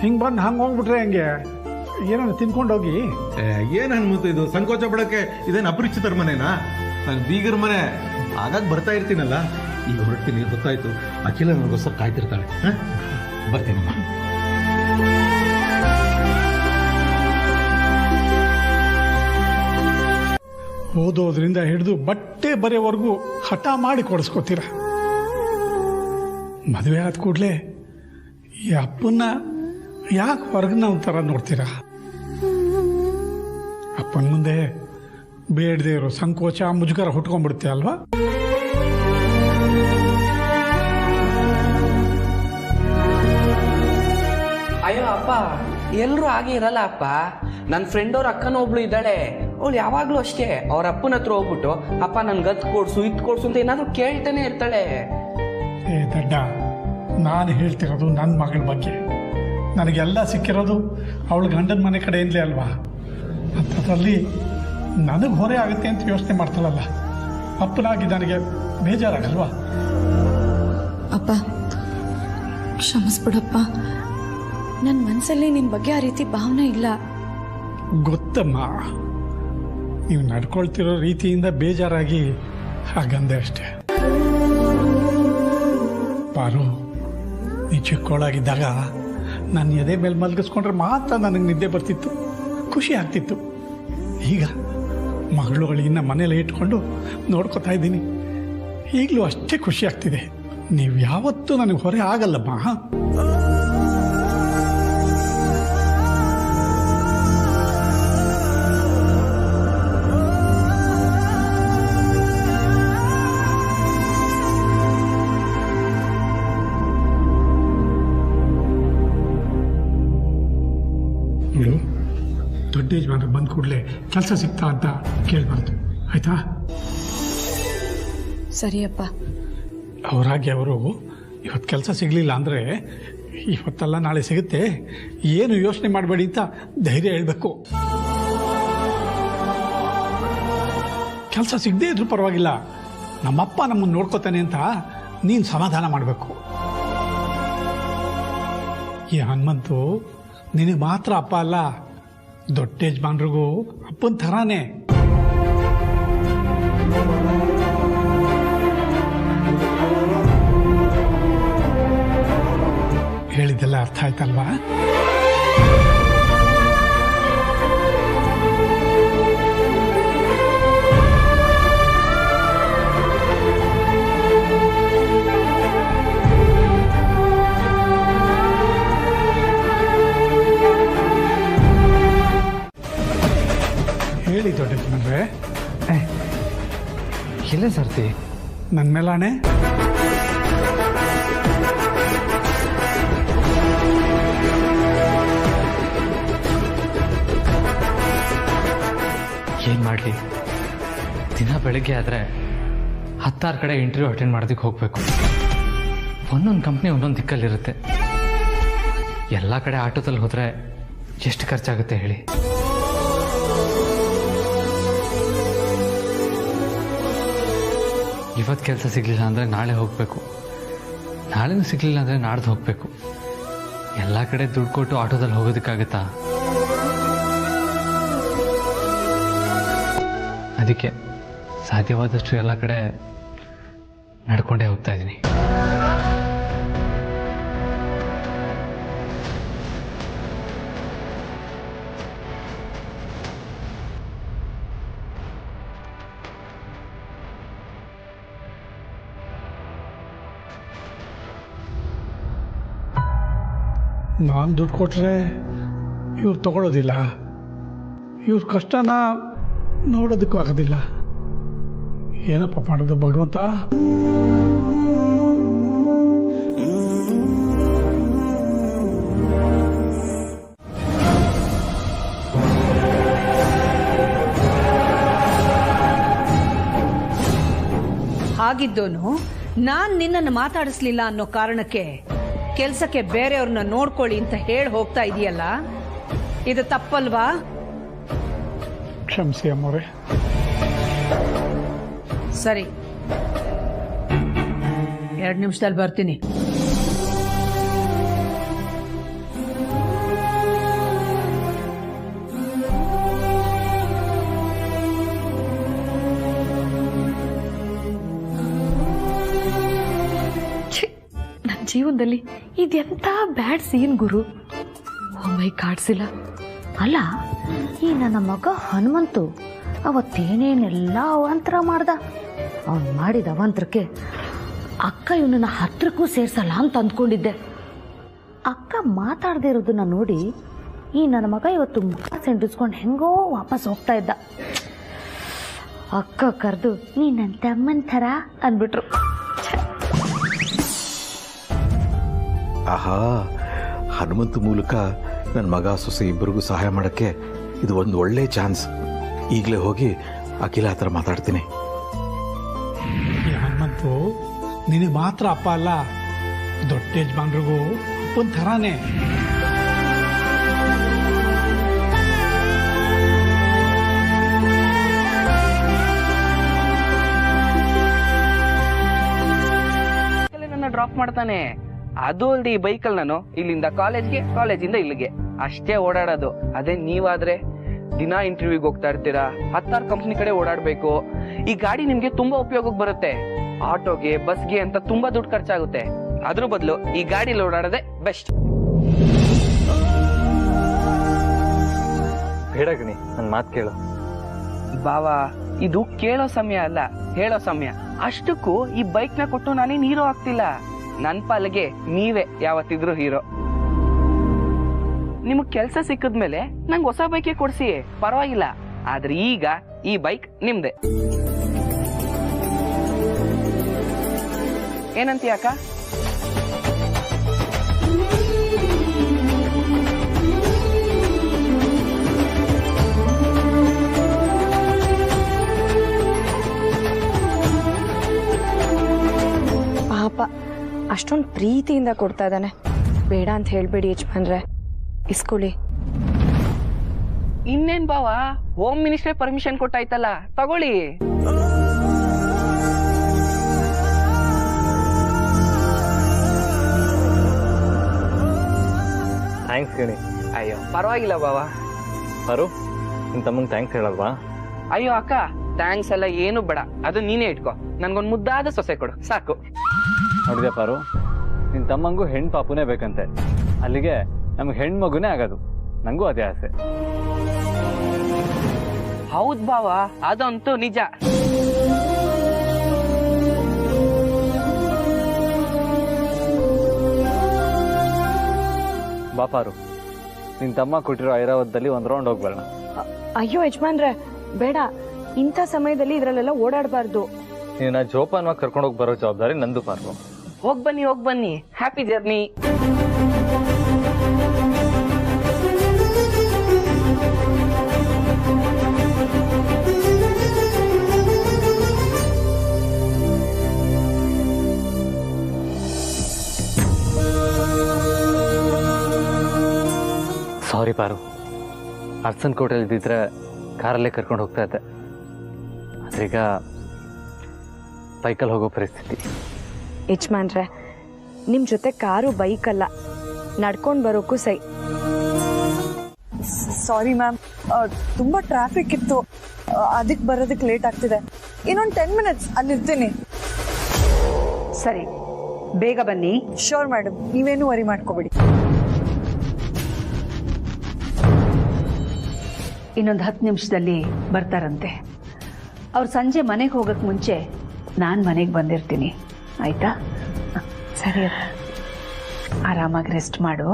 ಹಿಂಗೆ ಬಂದು ಹಂಗೆ ಹೋಗ್ಬಿಟ್ರೆ ಹೆಂಗೆ? ಏನಾದ್ರು ತಿನ್ಕೊಂಡೋಗಿ. ಏನ್ ಅನ್ಮುತ್ತ ಇದು? ಸಂಕೋಚ ಪಡಕ್ಕೆ ಇದೇನು ಅಪರಿಚಿತರ ಮನೆನಾ? ನಾನು ಬೀಗರ ಮನೆ, ಆಗಾಗ ಬರ್ತಾ ಇರ್ತೀನಲ್ಲ. ಈಗ ಹೊರಡ್ತೀನಿ, ಗೊತ್ತಾಯ್ತು. ಅಖಿಲ ನನಗೋಸ್ಕರ ಕಾಯ್ತಿರ್ತಾಳೆ. ಬರ್ತೀನಮ್ಮ. ಓದೋದ್ರಿಂದ ಹಿಡಿದು ಬಟ್ಟೆ ಬರೆಯವರೆಗೂ ಹಠ ಮಾಡಿ ಕೊಡಿಸ್ಕೋತೀರ. ಮದುವೆ ಆದ ಕೂಡಲೇ ಈ ಅಪ್ಪನ್ನ ಯಾಕೆ ಹೊರಗಿನ ಒಂಥರ ನೋಡ್ತೀರಾ? ಅಪ್ಪನ ಮುಂದೆ ಬೇಡದೇ ಇರೋ ಸಂಕೋಚ ಮುಜುಗರ ಹುಟ್ಕೊಂಡ್ಬಿಡುತ್ತೆ ಅಲ್ವಾ? ಅಯ್ಯೋ ಅಪ್ಪ, ಎಲ್ಲರೂ ಹಾಗೆ ಇರಲ್ಲ ಅಪ್ಪ. ನನ್ನ ಫ್ರೆಂಡ್ ಅವ್ರ ಅಕ್ಕನ ಒಬ್ಳು ಇದ್ದಾಳೆ, ಅವಳು ಯಾವಾಗ್ಲೂ ಅಷ್ಟೇ ಅವ್ರ ಅಪ್ಪನ ಹತ್ರ ಹೋಗ್ಬಿಟ್ಟು ಅಪ್ಪ ನನ್ಗೆ ಅದ್ ಕೊಡ್ಸು ಇದ್ ಕೊಡ್ಸು ಅಂತ ಏನಾದ್ರು ಕೇಳ್ತಾನೆ ಇರ್ತಾಳೆ. ಏ ದಡ್ಡ, ನಾನು ಹೇಳ್ತಿರೋದು ನನ್ನ ಮಗಳ ಬಗ್ಗೆ. ನನಗೆಲ್ಲ ಸಿಕ್ಕಿರೋದು ಅವಳ ಗಂಡನ ಮನೆ ಕಡೆಯಿಂದಲೇ ಅಲ್ವಾ? ಅಂಥದ್ರಲ್ಲಿ ನನಗೆ ಹೊರೆ ಆಗುತ್ತೆ ಅಂತ ಯೋಚನೆ ಮಾಡ್ತಾಳಲ್ಲ, ಅಪ್ಪನಾಗಿ ನನಗೆ ಬೇಜಾರಾಗಲ್ವಾ? ಅಪ್ಪ ಕ್ಷಮಿಸ್ಬಿಡಪ್ಪ, ನನ್ನ ಮನಸ್ಸಲ್ಲಿ ನಿನ್ನ ಬಗ್ಗೆ ಆ ರೀತಿ ಭಾವನೆ ಇಲ್ಲ. ಗೊತ್ತಮ್ಮ, ನೀವು ನಡ್ಕೊಳ್ತಿರೋ ರೀತಿಯಿಂದ ಬೇಜಾರಾಗಿ ಹಾಗಂದೆ ಅಷ್ಟೆ. ಪಾರು, ನೀ ಚಿಕ್ಕವಳಾಗಿದ್ದಾಗ ನನ್ನ ಎದೆ ಮೇಲೆ ಮಲಗಿಸ್ಕೊಂಡ್ರೆ ಮಾತ್ರ ನನಗೆ ನಿದ್ದೆ ಬರ್ತಿತ್ತು, ಖುಷಿ ಆಗ್ತಿತ್ತು. ಈಗ ಮಗಳುಗಳಿನ್ನ ಮನೇಲಿ ಇಟ್ಕೊಂಡು ನೋಡ್ಕೊತಾ ಇದ್ದೀನಿ, ಈಗಲೂ ಅಷ್ಟೇ ಖುಷಿ ಆಗ್ತಿದೆ. ನೀವು ಯಾವತ್ತೂ ನನಗೆ ಹೊರೆ ಆಗಲ್ಲಮ್ಮ. ನೋಡು, ದೊಡ್ಡ ಯಜಮಾನ್ರಿಗೆ ಬಂದ ಕೂಡಲೇ ಕೆಲಸ ಸಿಗ್ತಾ ಅಂತ ಕೇಳಬಾರ್ದು, ಆಯಿತಾ? ಸರಿಯಪ್ಪ. ಅವರಾಗಿ ಅವರು ಇವತ್ತು ಕೆಲಸ ಸಿಗಲಿಲ್ಲ ಅಂದರೆ ಇವತ್ತಲ್ಲ ನಾಳೆ ಸಿಗುತ್ತೆ, ಏನು ಯೋಚನೆ ಮಾಡಬೇಡಿ ಅಂತ ಧೈರ್ಯ ಹೇಳಬೇಕು. ಕೆಲಸ ಸಿಗದೇ ಇದ್ರೂ ಪರವಾಗಿಲ್ಲ, ನಮ್ಮಪ್ಪ ನಮ್ಮನ್ನು ನೋಡ್ಕೋತಾನೆ ಅಂತ ನೀನು ಸಮಾಧಾನ ಮಾಡಬೇಕು. ಈ ಹನುಮಂತು ನಿನಗೆ ಮಾತ್ರ ಅಪ್ಪ ಅಲ್ಲ, ದೊಡ್ಡ ಯಜಮಾನ್ರಿಗೂ ಅಪ್ಪನ ಥರಾನೇ. ಹೇಳಿದ್ದೆಲ್ಲ ಅರ್ಥ ಆಯ್ತಲ್ವಾ? ಹೇಳಿ ದೊಡ್ಡ ಯಜಮಾನ್ರೆ. ಇಲ್ಲೇ ಸರ್ತಿ ನನ್ನ ಮೇಲಾಣೆ. ಏನು ಮಾಡಲಿ, ದಿನ ಬೆಳಗ್ಗೆ ಆದರೆ 10 ಕಡೆ ಇಂಟರ್ವ್ಯೂ ಅಟೆಂಡ್ ಮಾಡೋದಕ್ಕೆ ಹೋಗಬೇಕು. ಒಂದೊಂದು ಕಂಪ್ನಿ ಒಂದೊಂದು ದಿಕ್ಕಲ್ಲಿರುತ್ತೆ. ಎಲ್ಲ ಕಡೆ ಆಟೋದಲ್ಲಿ ಹೋದರೆ ಎಷ್ಟು ಖರ್ಚಾಗುತ್ತೆ ಹೇಳಿ? ಇವತ್ತು ಕೆಲಸ ಸಿಗಲಿಲ್ಲ ಅಂದರೆ ನಾಳೆ ಹೋಗಬೇಕು, ನಾಳೆನೂ ಸಿಗಲಿಲ್ಲ ಅಂದರೆ ನಾಡ್ದು ಹೋಗಬೇಕು. ಎಲ್ಲ ಕಡೆ ದುಡ್ಡು ಕೊಟ್ಟು ಆಟೋದಲ್ಲಿ ಹೋಗೋದಕ್ಕಾಗತ್ತಾ? ಅದಕ್ಕೆ ಸಾಧ್ಯವಾದಷ್ಟು ಎಲ್ಲ ಕಡೆ ನಡ್ಕೊಂಡೇ ಹೋಗ್ತಾ ಇದ್ದೀನಿ. ನಾನು ದುಡ್ಡು ಕೊಟ್ಟರೆ ಇವ್ರು ತಗೊಳ್ಳೋದಿಲ್ಲ, ಇವ್ರ ಕಷ್ಟನ ನೋಡೋದಕ್ಕೂ ಆಗೋದಿಲ್ಲ. ಏನಪ್ಪ ಮಾಡೋದು ಭಗವಂತ? ಹಾಗಿದ್ದೋನು ನಾನ್ ನಿನ್ನನ್ನು ಮಾತಾಡಿಸ್ಲಿಲ್ಲ ಅನ್ನೋ ಕಾರಣಕ್ಕೆ ಕೆಲ್ಸಕ್ಕೆ ಬೇರೆಯವ್ರನ್ನ ನೋಡ್ಕೊಳ್ಳಿ ಅಂತ ಹೇಳಿ ಹೋಗ್ತಾ ಇದೆಯಲ್ಲ, ಇದು ತಪ್ಪಲ್ವಾ? ಕ್ಷಮಿಸಿ ಅಮ್ಮವ್ರೆ. ಸರಿ, 2 ನಿಮಿಷದಲ್ಲಿ ಬರ್ತೀನಿ. ನನ್ನ ಜೀವನದಲ್ಲಿ ಇದೆಂಥ ಬ್ಯಾಡ್ ಸೀನ್ ಗುರು. ಒಮ್ಮೆ ಕಾಡ್ಸಿಲ್ಲ. ಅಲ್ಲ, ಈ ನನ್ನ ಮಗ ಹನುಮಂತು ಅವತ್ತೇನೇನೆಲ್ಲ ಅವಾಂತರ ಮಾಡ್ದ. ಅವನು ಮಾಡಿದ ಅವಾಂತರಕ್ಕೆ ಅಕ್ಕ ಇವನನ್ನ ಹತ್ರಕ್ಕೂ ಸೇರ್ಸಲ್ಲ ಅಂತ ಅಂದ್ಕೊಂಡಿದ್ದೆ. ಅಕ್ಕ ಮಾತಾಡದೇ ಇರೋದನ್ನ ನೋಡಿ ಈ ನನ್ನ ಮಗ ಇವತ್ತು ಮುಖ ಸೆಂಟಿಸ್ಕೊಂಡು ಹೆಂಗೋ ವಾಪಸ್ ಹೋಗ್ತಾ ಇದ್ದ. ಅಕ್ಕ ಕರೆದು ನೀ ನನ್ನ ತಮ್ಮನ ಥರ ಅಂದ್ಬಿಟ್ರು. ಆಹಾ, ಹನುಮಂತ ಮೂಲಕ ನನ್ನ ಮಗ ಸೊಸೆ ಇಬ್ಬರಿಗೂ ಸಹಾಯ ಮಾಡೋಕ್ಕೆ ಇದು ಒಂದು ಒಳ್ಳೆ ಚಾನ್ಸ್. ಈಗಲೇ ಹೋಗಿ ಅಖಿಲ ಹತ್ರ ಮಾತಾಡ್ತೀನಿ. ಈ ಹನುಮಂತು ನಿನಗೆ ಮಾತ್ರ ಅಪ್ಪ ಅಲ್ಲ, ದೊಡ್ಡ ಯಜಮಾನ್ರಿಗೂ ಅಪ್ಪನ ಥರಾನೇ. ನನ್ನ ಡ್ರಾಪ್ ಮಾಡ್ತಾನೆ. ಅದು ಅಲ್ದೆ ಈ ಬೈಕಲ್ಲಿ ನಾನು ಇಲ್ಲಿಂದ ಕಾಲೇಜ್ಗೆ, ಕಾಲೇಜಿಂದ ಇಲ್ಲಿಗೆ ಅಷ್ಟೇ ಓಡಾಡೋದು. ಅದೇ ನೀವಾದ್ರೆ ದಿನ ಇಂಟರ್ವ್ಯೂಗೆ ಹೋಗ್ತಾ ಇರ್ತೀರಾ, 10 ಕಂಪ್ನಿ ಕಡೆ ಓಡಾಡ್ಬೇಕು. ಈ ಗಾಡಿ ನಿಮ್ಗೆ ತುಂಬಾ ಉಪಯೋಗಕ್ಕೆ ಬರುತ್ತೆ. ಆಟೋಗೆ, ಬಸ್ಗೆ ಅಂತ ತುಂಬಾ ದುಡ್ಡು ಖರ್ಚಾಗುತ್ತೆ. ಅದ್ರ ಬದಲು ಈ ಗಾಡಿಲಿ ಓಡಾಡೋದೇ ಬೆಸ್ಟ್. ಬೇಡಗಣಿ, ನನ್ನ ಮಾತು ಕೇಳು. ಬಾವಾ, ಇದು ಕೇಳೋ ಸಮಯ ಅಲ್ಲ, ಹೇಳೋ ಸಮಯ. ಅಷ್ಟಕ್ಕೂ ಈ ಬೈಕ್ ನ ಕೊಟ್ಟು ನಾನೇನ್ ಹೀರೋ ಆಗ್ತಿಲ್ಲ. ನನ್ ಪಾಲಿಗೆ ನೀವೇ ಯಾವತ್ತಿದ್ರು ಹೀರೋ. ನಿಮಗ್ ಕೆಲ್ಸ ಸಿಕ್ಕದ್ಮೇಲೆ ನಂಗೆ ಹೊಸ ಬೈಕೆ ಕೊಡ್ಸಿ, ಪರವಾಗಿಲ್ಲ. ಆದ್ರೆ ಈಗ ಈ ಬೈಕ್ ನಿಮ್ದೆ. ಏನಂತೀಯ ಅಕ್ಕ? ಪಾಪ ಅಷ್ಟೊಂದು ಪ್ರೀತಿಯಿಂದ ಕೊಡ್ತಾ ಇದ್ದಾನೆ. ಬೇಡ ಅಂತ ಹೇಳ್ಬೇಡಿ ಯಜಮಾನ್ರೆ, ಇಸ್ಕೊಳ್ಳಿ. ಇನ್ನೇನ್ ಬಾವ, ಹೋಮ್ ಮಿನಿಸ್ಟ್ರೇ ಪರ್ಮಿಷನ್ ಕೊಟ್ಟಾಯ್ತಲ್ಲ, ತಗೊಳ್ಳಿ. ಥ್ಯಾಂಕ್ಸ್ ಗಿಣಿ. ಅಯ್ಯೋ ಪರವಾಗಿಲ್ಲ ಬಾವ. ಪಾರು, ನಿನ್ನ ತಮ್ಮಂಗೆ ಥ್ಯಾಂಕ್ಸ್ ಹೇಳಲ್ವಾ? ಅಯ್ಯೋ ಅಕ್ಕ, ಥ್ಯಾಂಕ್ಸ್ ಎಲ್ಲ ಏನು ಬೇಡ, ಅದು ನೀನೇ ಇಟ್ಕೋ. ನನ್ಗೊಂದು ಮುದ್ದಾದ ಸೊಸೆ ಕೊಡು ಸಾಕು. ನೋಡಿದೆ ಪಾರು, ನಿನ್ನ ತಮ್ಮಂಗೂ ಹೆಣ್ಣು ಪಾಪುನೇ ಬೇಕಂತೆ, ಅಲ್ಲಿಗೆ ನಮ್ಗೆ ಹೆಣ್ಣು ಮಗುನೇ ಆಗೋದು. ನಂಗೂ ಅದೇ ಆಸೆ. ಹೌದ್ ಬಾವ, ಅದಂತೂ ನಿಜ. ಬಾಪಾರು, ನಿನ್ನ ತಮ್ಮ ಕೊಟ್ಟಿರೋ ಐರಾವತದಲ್ಲಿ ಒಂದು ರೌಂಡ್ ಹೋಗಿ ಬರೋಣ. ಅಯ್ಯೋ ಯಜಮಾನ್ರೆ ಬೇಡ, ಇಂಥ ಸಮಯದಲ್ಲಿ ಇದ್ರಲ್ಲೆಲ್ಲ ಓಡಾಡಬಾರ್ದು. ನೀನು ಜೋಪಾನವಾಗಿ ಕರ್ಕೊಂಡು ಹೋಗಿ ಬರೋ ಜವಾಬ್ದಾರಿ ನಂದು ಪಾರು. ಹೋಗ್ ಬನ್ನಿ, ಹ್ಯಾಪಿ ಜರ್ನಿ. ಸಾರಿ ಪಾರು, ಅರ್ಸನ್ ಕೋಟೆಯಲ್ಲಿ ಇದ್ದಿದ್ರೆ ಕಾರಲ್ಲೇ ಕರ್ಕೊಂಡು ಹೋಗ್ತಾ ಇದ್ದೆ. ಆದ್ರೀಗ ಬೈಕಲ್ಲಿ ಹೋಗೋ ಪರಿಸ್ಥಿತಿ. ಯಜಮಾನ್ರೆ, ನಿಮ್ಮ ಜೊತೆ ಕಾರು ಬೈಕಲ್ಲ, ನಡ್ಕೊಂಡು ಬರೋಕ್ಕೂ ಸೈ. ಸಾರಿ ಮ್ಯಾಮ್, ತುಂಬ ಟ್ರಾಫಿಕ್ ಇತ್ತು, ಅದಕ್ಕೆ ಬರೋದಕ್ಕೆ ಲೇಟ್ ಆಗ್ತಿದೆ. ಇನ್ನೊಂದು 10 minutes ಅಲ್ಲಿರ್ತೀನಿ. ಸರಿ, ಬೇಗ ಬನ್ನಿ. ಶೋರ್ ಮೇಡಮ್, ನೀವೇನು ವರಿ ಮಾಡ್ಕೋಬೇಡಿ. ಇನ್ನೊಂದು 10 ನಿಮಿಷದಲ್ಲಿ ಬರ್ತಾರಂತೆ. ಅವ್ರು ಸಂಜೆ ಮನೆಗೆ ಹೋಗಕ್ಕೆ ಮುಂಚೆ ನಾನು ಮನೆಗೆ ಬಂದಿರ್ತೀನಿ, ಆಯ್ತಾ? ಸರಿ, ಆರಾಮಾಗಿ ರೆಸ್ಟ್ ಮಾಡು.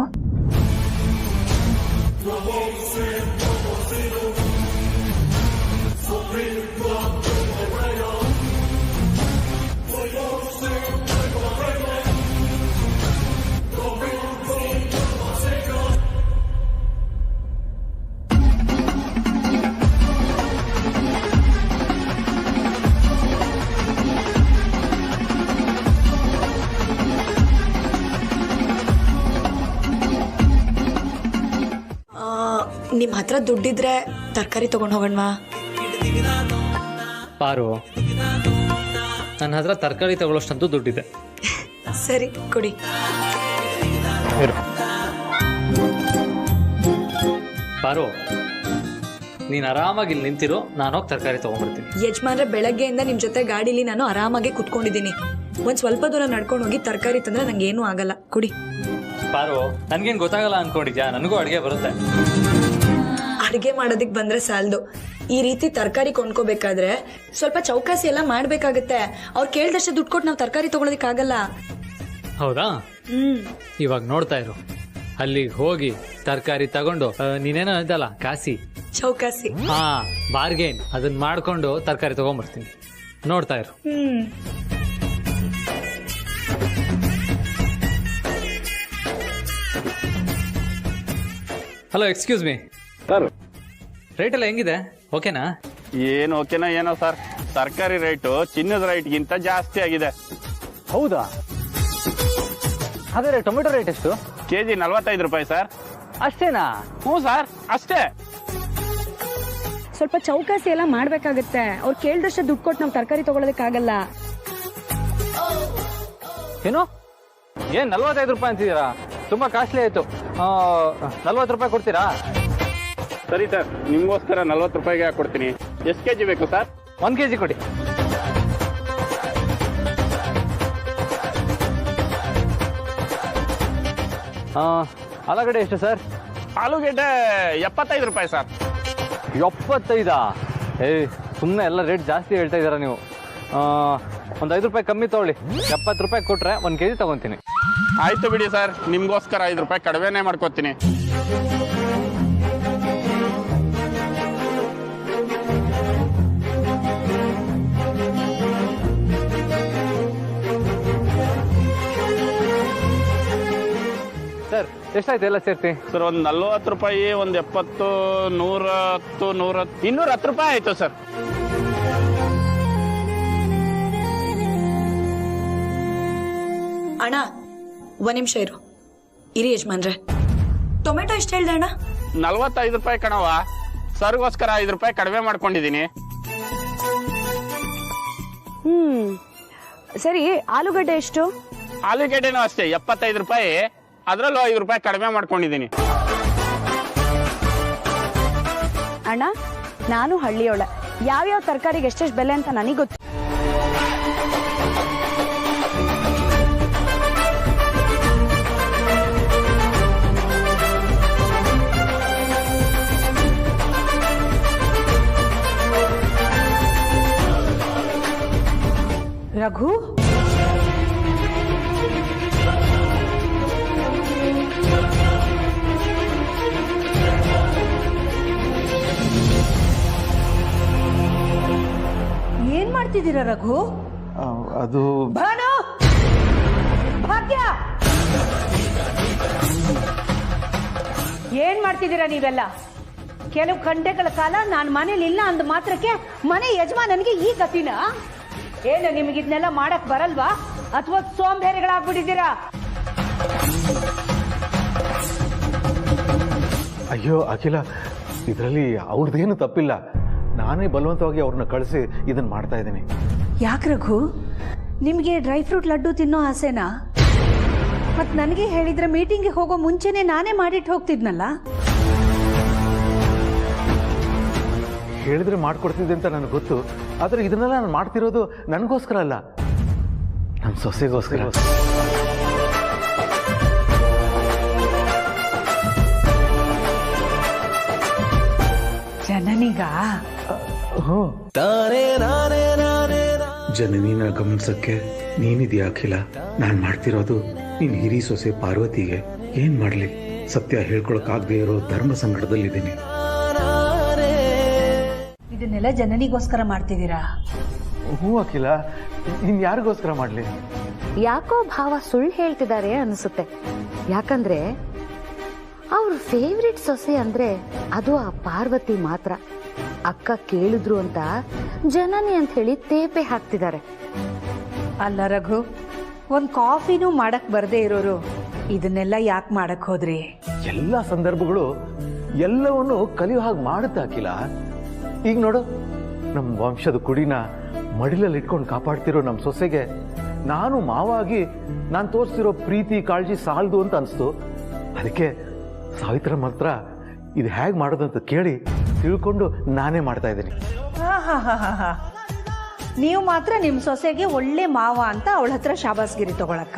ನಿಮ್ಮ ಹತ್ರ ದುಡ್ಡಿದ್ರೆ ತರಕಾರಿ ತಗೊಂಡು ಹೋಗೋಣವಾ? ಪಾರು, ನನ್ನ ಹತ್ರ ತರಕಾರಿ ತಗೊಳ್ಳೋಷ್ಟಂತೂ ದುಡ್ಡಿದೆ. ಸರಿ ಕೊಡಿ. ಪಾರು, ನೀನು ಆರಾಮಾಗಿ ಇಲ್ಲಿ ನಿಂತಿರು, ನಾನು ಹೋಗಿ ತರಕಾರಿ ತಗೊಂಡ್ಬರ್ತೀನಿ. ಯಜಮಾನ್ರೆ, ಬೆಳಗ್ಗೆಯಿಂದ ನಿಮ್ಮ ಜೊತೆ ಗಾಡೀಲಿ ನಾನು ಆರಾಮಾಗಿ ಕುತ್ಕೊಂಡಿದ್ದೀನಿ. ಒಂದು ಸ್ವಲ್ಪ ದೂರ ನಡ್ಕೊಂಡು ಹೋಗಿ ತರಕಾರಿ ತಂದ್ರೆ ನಂಗೆ ಏನೂ ಆಗಲ್ಲ, ಕೊಡಿ. ಪಾರು, ನನ್ಗೇನು ಗೊತ್ತಾಗಲ್ಲ ಅನ್ಕೊಂಡಿದ್ಯಾ? ನನಗೂ ಅಡುಗೆ ಬರುತ್ತೆ. ಅಡುಗೆ ಮಾಡೋದಕ್ಕೆ ಬಂದ್ರೆ ಸಾಲದು, ಈ ರೀತಿ ತರಕಾರಿ ಕೊಂಡ್ಕೋಬೇಕಾದ್ರೆ ಸ್ವಲ್ಪ ಚೌಕಾಸಿ ಎಲ್ಲ ಮಾಡ್ಬೇಕಾಗತ್ತೆ. ಅವ್ರು ಕೇಳ್ದಷ್ಟೇ ದುಡ್ಡು ಕೊಟ್ಟು ನಾವು ತರಕಾರಿ ತಗೊಳೋದಕ್ಕಾಗಲ್ಲ. ಹೌದಾ? ಇವಾಗ ನೋಡ್ತಾ ಇರು, ಅಲ್ಲಿಗೆ ಹೋಗಿ ತರಕಾರಿ ತಗೊಂಡು ನೀನೇನೋ ಇದ್ದಲ್ಲ ಕಾಸಿ, ಚೌಕಾಸಿ, ಹಾ ಬಾರ್ಗೇನ್, ಅದನ್ನ ಮಾಡ್ಕೊಂಡು ತರಕಾರಿ ತಗೊಂಡ್ಬರ್ತೀನಿ. ನೋಡ್ತಾ ಇರು. Hello, excuse me sir. Rate ಎಲ್ಲ ಹೆಂಗಿದೆ? ಓಕೆನಾ? ಏನು ಓಕೆನಾ ಏನೋ ಸರ್, ತರಕಾರಿ ರೇಟು ಚಿನ್ನದ ರೇಟ್ಗಿಂತ ಜಾಸ್ತಿ ಆಗಿದೆ. ಹೌದಾ? ಹಾಗಾದ್ರೆ ಟೊಮೆಟೊ ರೇಟ್ ಎಷ್ಟು? ಕೆಜಿ 45 ರೂಪಾಯಿ ಸರ್. ಅಷ್ಟೇನಾ? ಹ್ಞೂ ಸರ್, ಅಷ್ಟೇ. ಸ್ವಲ್ಪ ಚೌಕಾಸಿ ಎಲ್ಲ ಮಾಡ್ಬೇಕಾಗತ್ತೆ. ಅವ್ರು ಕೇಳ್ದಷ್ಟೇ ದುಡ್ಡು ಕೊಟ್ಟು ನಾವು ತರಕಾರಿ ತಗೊಳೋದಕ್ಕಾಗಲ್ಲ. ಏನು? ಏನ್ 45 ರೂಪಾಯಿ ಅಂತಿದ್ದೀರಾ? ತುಂಬಾ ಕಾಸ್ಟ್ಲಿ ಆಯ್ತು. 40 ರೂಪಾಯಿ ಕೊಡ್ತೀರಾ? ಸರಿ ಸರ್, ನಿಮ್ಗೋಸ್ಕರ 40 ರೂಪಾಯಿಗೆ ಕೊಡ್ತೀನಿ. ಎಷ್ಟು ಕೆಜಿ ಬೇಕು ಸರ್? 1 kg ಕೊಡಿ. ಆಲೂಗಡ್ಡೆ ಎಷ್ಟು ಸರ್? ಆಲೂಗೆಡ್ಡೆ 75 ರೂಪಾಯಿ ಸರ್. 75? ಸುಮ್ಮನೆ ಎಲ್ಲ ರೇಟ್ ಜಾಸ್ತಿ ಹೇಳ್ತಾ ಇದ್ದೀರಾ ನೀವು. ಒಂದು 5 ರೂಪಾಯಿ ಕಮ್ಮಿ ತಗೊಳ್ಳಿ. 70 ರೂಪಾಯಿ ಕೊಟ್ರೆ 1 kg ತಗೊಂತೀನಿ. ಆಯ್ತು ಬಿಡಿ ಸರ್, ನಿಮ್ಗೋಸ್ಕರ 5 ರೂಪಾಯಿ ಕಡಿಮೆನೇ ಮಾಡ್ಕೊತೀನಿ. ಸರ್ ಎಷ್ಟಾಯ್ತು ಎಲ್ಲ ಸೇರ್ತಿ? ಸರ್ ಒಂದು 40 ರೂಪಾಯಿ, ಒಂದು 70, 110, 110, 210 ರೂಪಾಯಿ ಆಯ್ತು ಸರ್. ಅಣ್ಣ 1 ನಿಮಿಷ ಇರಿ ಯಜಮಾನ್ರೆ. ಟೊಮೆಟೊ ಎಷ್ಟು ಹೇಳ್ದೆ ಅಣ್ಣ? 45 ರೂಪಾಯಿ ಕಣವ. ಸರ್ಗೋಸ್ಕರ 5 ರೂಪಾಯಿ ಕಡಿಮೆ ಮಾಡ್ಕೊಂಡಿದ್ದೀನಿ. ಸರಿ, ಆಲೂಗಡ್ಡೆ ಎಷ್ಟು? ಆಲೂಗೆಡ್ಡೆನೂ ಅಷ್ಟೇ 75 ರೂಪಾಯಿ. ಅದರಲ್ಲೂ 5 ರೂಪಾಯಿ ಕಡಿಮೆ ಮಾಡ್ಕೊಂಡಿದ್ದೀನಿ. ಅಣ್ಣ, ನಾನು ಹಳ್ಳಿಯೋಳೆ. ಯಾವ್ಯಾವ ತರಕಾರಿಗೆ ಎಷ್ಟೆಷ್ಟು ಬೆಲೆ ಅಂತ ನನಗೆ ಗೊತ್ತು. ರಘು, ಏನ್ ಮಾಡ್ತಿದ್ದೀರಾ ರಘು? ಅದು ಭಾನು, ಭಾಗ್ಯ, ಏನ್ ಮಾಡ್ತಿದ್ದೀರಾ ನೀವೆಲ್ಲ? ಕೆಲವು ಗಂಟೆಗಳ ಕಾಲ ನಾನು ಮನೇಲಿ ಇಲ್ಲ ಅಂದ ಮಾತ್ರಕ್ಕೆ ಮನೆ ಯಜಮಾನನಿಗೆ ಈ ಗತಿನ? ಏನು ನಿಮ್ಗೆ ಇದನ್ನೆಲ್ಲ ಮಾಡಕ್ ಬರಲ್ವಾ ಅಥವಾ ಸೋಂಬೇರಿಗಳಾಗ್ಬಿಟ್ಟಿದ್ದೀರಾ? ಅಯ್ಯೋ ಅಖಿಲ, ಇದರಲ್ಲಿ ಅವ್ರದ್ದೇನು ತಪ್ಪಿಲ್ಲ. ನಾನೇ ಬಲವಂತವಾಗಿ ಅವ್ರನ್ನ ಕಳಿಸಿ ಇದನ್ನ ಮಾಡ್ತಾ ಇದ್ದೀನಿ. ಯಾಕೆ ರಘು, ನಿಮಗೆ ಡ್ರೈ ಫ್ರೂಟ್ ಲಡ್ಡು ತಿನ್ನೋ ಆಸೆನಾ? ಮತ್ ನನಗೆ ಹೇಳಿದ್ರೆ ಮೀಟಿಂಗ್ಗೆ ಹೋಗೋ ಮುಂಚೆನೆ ನಾನೇ ಮಾಡಿಟ್ಟು ಹೋಗ್ತಿದ್ನಲ್ಲ. ಹೇಳಿದ್ರೆ ಮಾಡ್ಕೊಡ್ತಿದ್ದೆ ಅಂತ ನನಗೆ ಗೊತ್ತು. ಆದರೆ ಇದನ್ನೆಲ್ಲ ನಾನು ಮಾಡ್ತಿರೋದು ನನಗೋಸ್ಕರ ಅಲ್ಲ, ನಮ್ಮ ಸೊಸೆಗೋಸ್ಕರ. ಜನನಿಗ ಜನನಿನ ಗಮನಿಸಕ್ಕೆ ನೀನಿದೆಯಾ ಅಖಿಲ? ನಾನು ಮಾಡ್ತಿರೋದು ನೀನ್ ಹಿರಿ ಸೊಸೆ ಪಾರ್ವತಿಗೆ. ಏನ್ ಮಾಡ್ಲಿ, ಸತ್ಯ ಹೇಳ್ಕೊಳಕ್ಕಾಗದೆ ಇರೋ ಧರ್ಮ ಸಂಕಟದಲ್ಲಿದ್ದೀನಿ. ಇದನ್ನೆಲ್ಲ ಜನನಿಗೋಸ್ಕರ ಮಾಡ್ತಿದ್ದೀರಾ? ಹ್ಞೂ ಅಖಿಲ, ಇನ್ ಯಾರಿಗೋಸ್ಕರ ಮಾಡ್ಲಿ? ಯಾಕೋ ಭಾವ ಸುಳ್ಳು ಹೇಳ್ತಿದ್ದಾರೆ ಅನಿಸುತ್ತೆ. ಯಾಕಂದ್ರೆ ಅವ್ರ ಫೇವ್ರೆಟ್ ಸೊಸೆ ಅಂದ್ರೆ ಅದು ಆ ಪಾರ್ವತಿ ಮಾತ್ರ. ಅಕ್ಕ ಕೇಳಿದ್ರು ಅಂತ ಜನನಿ ಅಂತ ಹೇಳಿ ತೇಪೆ ಹಾಕ್ತಿದ್ದಾರೆ. ಅಲ್ಲ ರಘು, ಒಂದ್ ಕಾಫಿನೂ ಮಾಡಕ್ ಬರ್ದೇ ಇರೋರು ಇದನ್ನೆಲ್ಲ ಯಾಕೆ ಮಾಡಕ್ ಹೋದ್ರಿ? ಎಲ್ಲ ಸಂದರ್ಭಗಳು ಎಲ್ಲವನ್ನು ಕಲಿಯೋ ಹಾಗೆ ಮಾಡುತ್ತೆ ಅಖಿಲ. ಈಗ ನೋಡು, ನಮ್ಮ ವಂಶದ ಕುಡಿನ ಮಡಿಲಲ್ಲಿ ಇಟ್ಕೊಂಡು ಕಾಪಾಡ್ತಿರೋ ನಮ್ಮ ಸೊಸೆಗೆ ನಾನು ಮಾವಾಗಿ ನಾನು ತೋರಿಸ್ತಿರೋ ಪ್ರೀತಿ ಕಾಳಜಿ ಸಾಲದು ಅಂತ ಅನಿಸ್ತು. ಅದಕ್ಕೆ ಸಾವಿತ್ರ ಮಾತ್ರ ಇದು ಹೇಗೆ ಮಾಡೋದು ಅಂತ ಕೇಳಿ ತಿಳ್ಕೊಂಡು ನಾನೇ ಮಾಡ್ತಾ ಇದ್ದೀನಿ. ನೀವು ಮಾತ್ರ ನಿಮ್ ಸೊಸೆಗೆ ಒಳ್ಳೆ ಮಾವ ಅಂತ ಅವಳ ಹತ್ರ ಶಾಬಾಸ್ಗಿರಿ ತಗೊಳಕ್ಕ?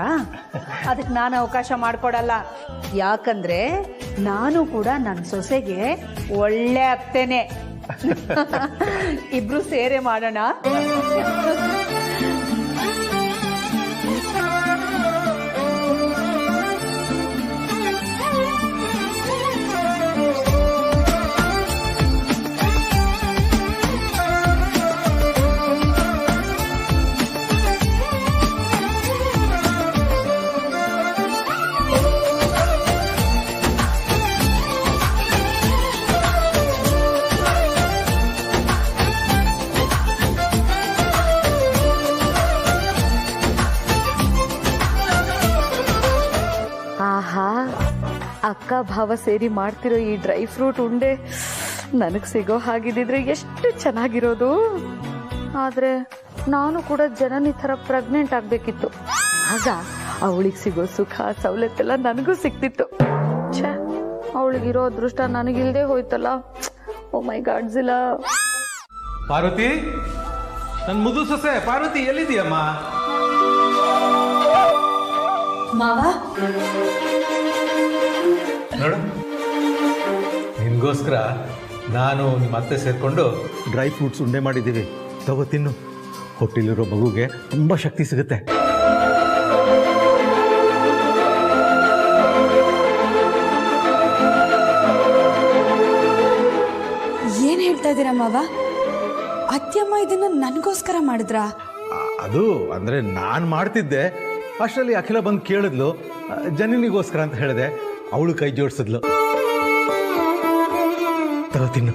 ಅದಕ್ಕೆ ನಾನು ಅವಕಾಶ ಮಾಡ್ಕೊಡಲ್ಲ. ಯಾಕಂದ್ರೆ ನಾನು ಕೂಡ ನನ್ನ ಸೊಸೆಗೆ ಒಳ್ಳೆ ಅತ್ತೆನೆ. ಇಬ್ರು ಸೇರೆ ಮಾಡೋಣ. ಅಕ್ಕ ಭಾವ ಸೇರಿ ಮಾಡ್ತಿರೋ ಈ ಡ್ರೈ ಫ್ರೂಟ್ ಉಂಡೆ ನನಗೆ ಸಿಗೋ ಹಾಗಿದ್ದಿದ್ರೆ ಎಷ್ಟು ಚೆನ್ನಾಗಿರೋದು. ಆದ್ರೆ ನಾನು ಕೂಡ ಜನನಿ ಥರ ಪ್ರೆಗ್ನೆಂಟ್ ಆಗ್ಬೇಕಿತ್ತು. ಆಗ ಅವಳಿಗೆ ಸಿಗೋ ಸುಖ ಸವಲತ್ತೆಲ್ಲ ನನಗೂ ಸಿಕ್ತಿತ್ತು. ಛೇ, ಅವಳಿಗಿರೋ ಅದೃಷ್ಟ ನನಗಿಲ್ದೇ ಹೋಯ್ತಲ್ಲ. ಓ ಮೈ ಗಾಡ್ ಜಿಲಾ. ಪಾರ್ವತಿ, ನನ್ನ ಮುದ್ದು ಸೊಸೆ ಪಾರ್ವತಿ, ಎಲ್ಲಿದೆಯಮ್ಮ? ಮಾವ, ನೋಡು, ನಿನ್ಗೋಸ್ಕರ ನಾನು ನಿಮ್ಮ ಅತ್ತೆ ಸೇರಿಕೊಂಡು ಡ್ರೈ ಫ್ರೂಟ್ಸ್ ಉಂಡೆ ಮಾಡಿದ್ದೀವಿ. ತಗೋ ತಿನ್ನು. ಹೊಟ್ಟೆಲಿರೋ ಮಗುಗೆ ತುಂಬ ಶಕ್ತಿ ಸಿಗುತ್ತೆ. ಏನ್ ಹೇಳ್ತಾ ಇದ್ದೀರಾ ಮಾವ? ಅತ್ಯಮ್ಮ ಇದನ್ನ ನನಗೋಸ್ಕರ ಮಾಡಿದ್ರಾ? ಅದು ಅಂದರೆ ನಾನು ಮಾಡ್ತಿದ್ದೆ, ಅಷ್ಟರಲ್ಲಿ ಅಖಿಲ ಬಂದು ಕೇಳಿದ್ಲು. ಜನನಿಗೋಸ್ಕರ ಅಂತ ಹೇಳಿದೆ, ಅವಳು ಕೈ ಜೋಡಿಸಿದ್ಲು. ತಗೋ ತಿನ್ನು.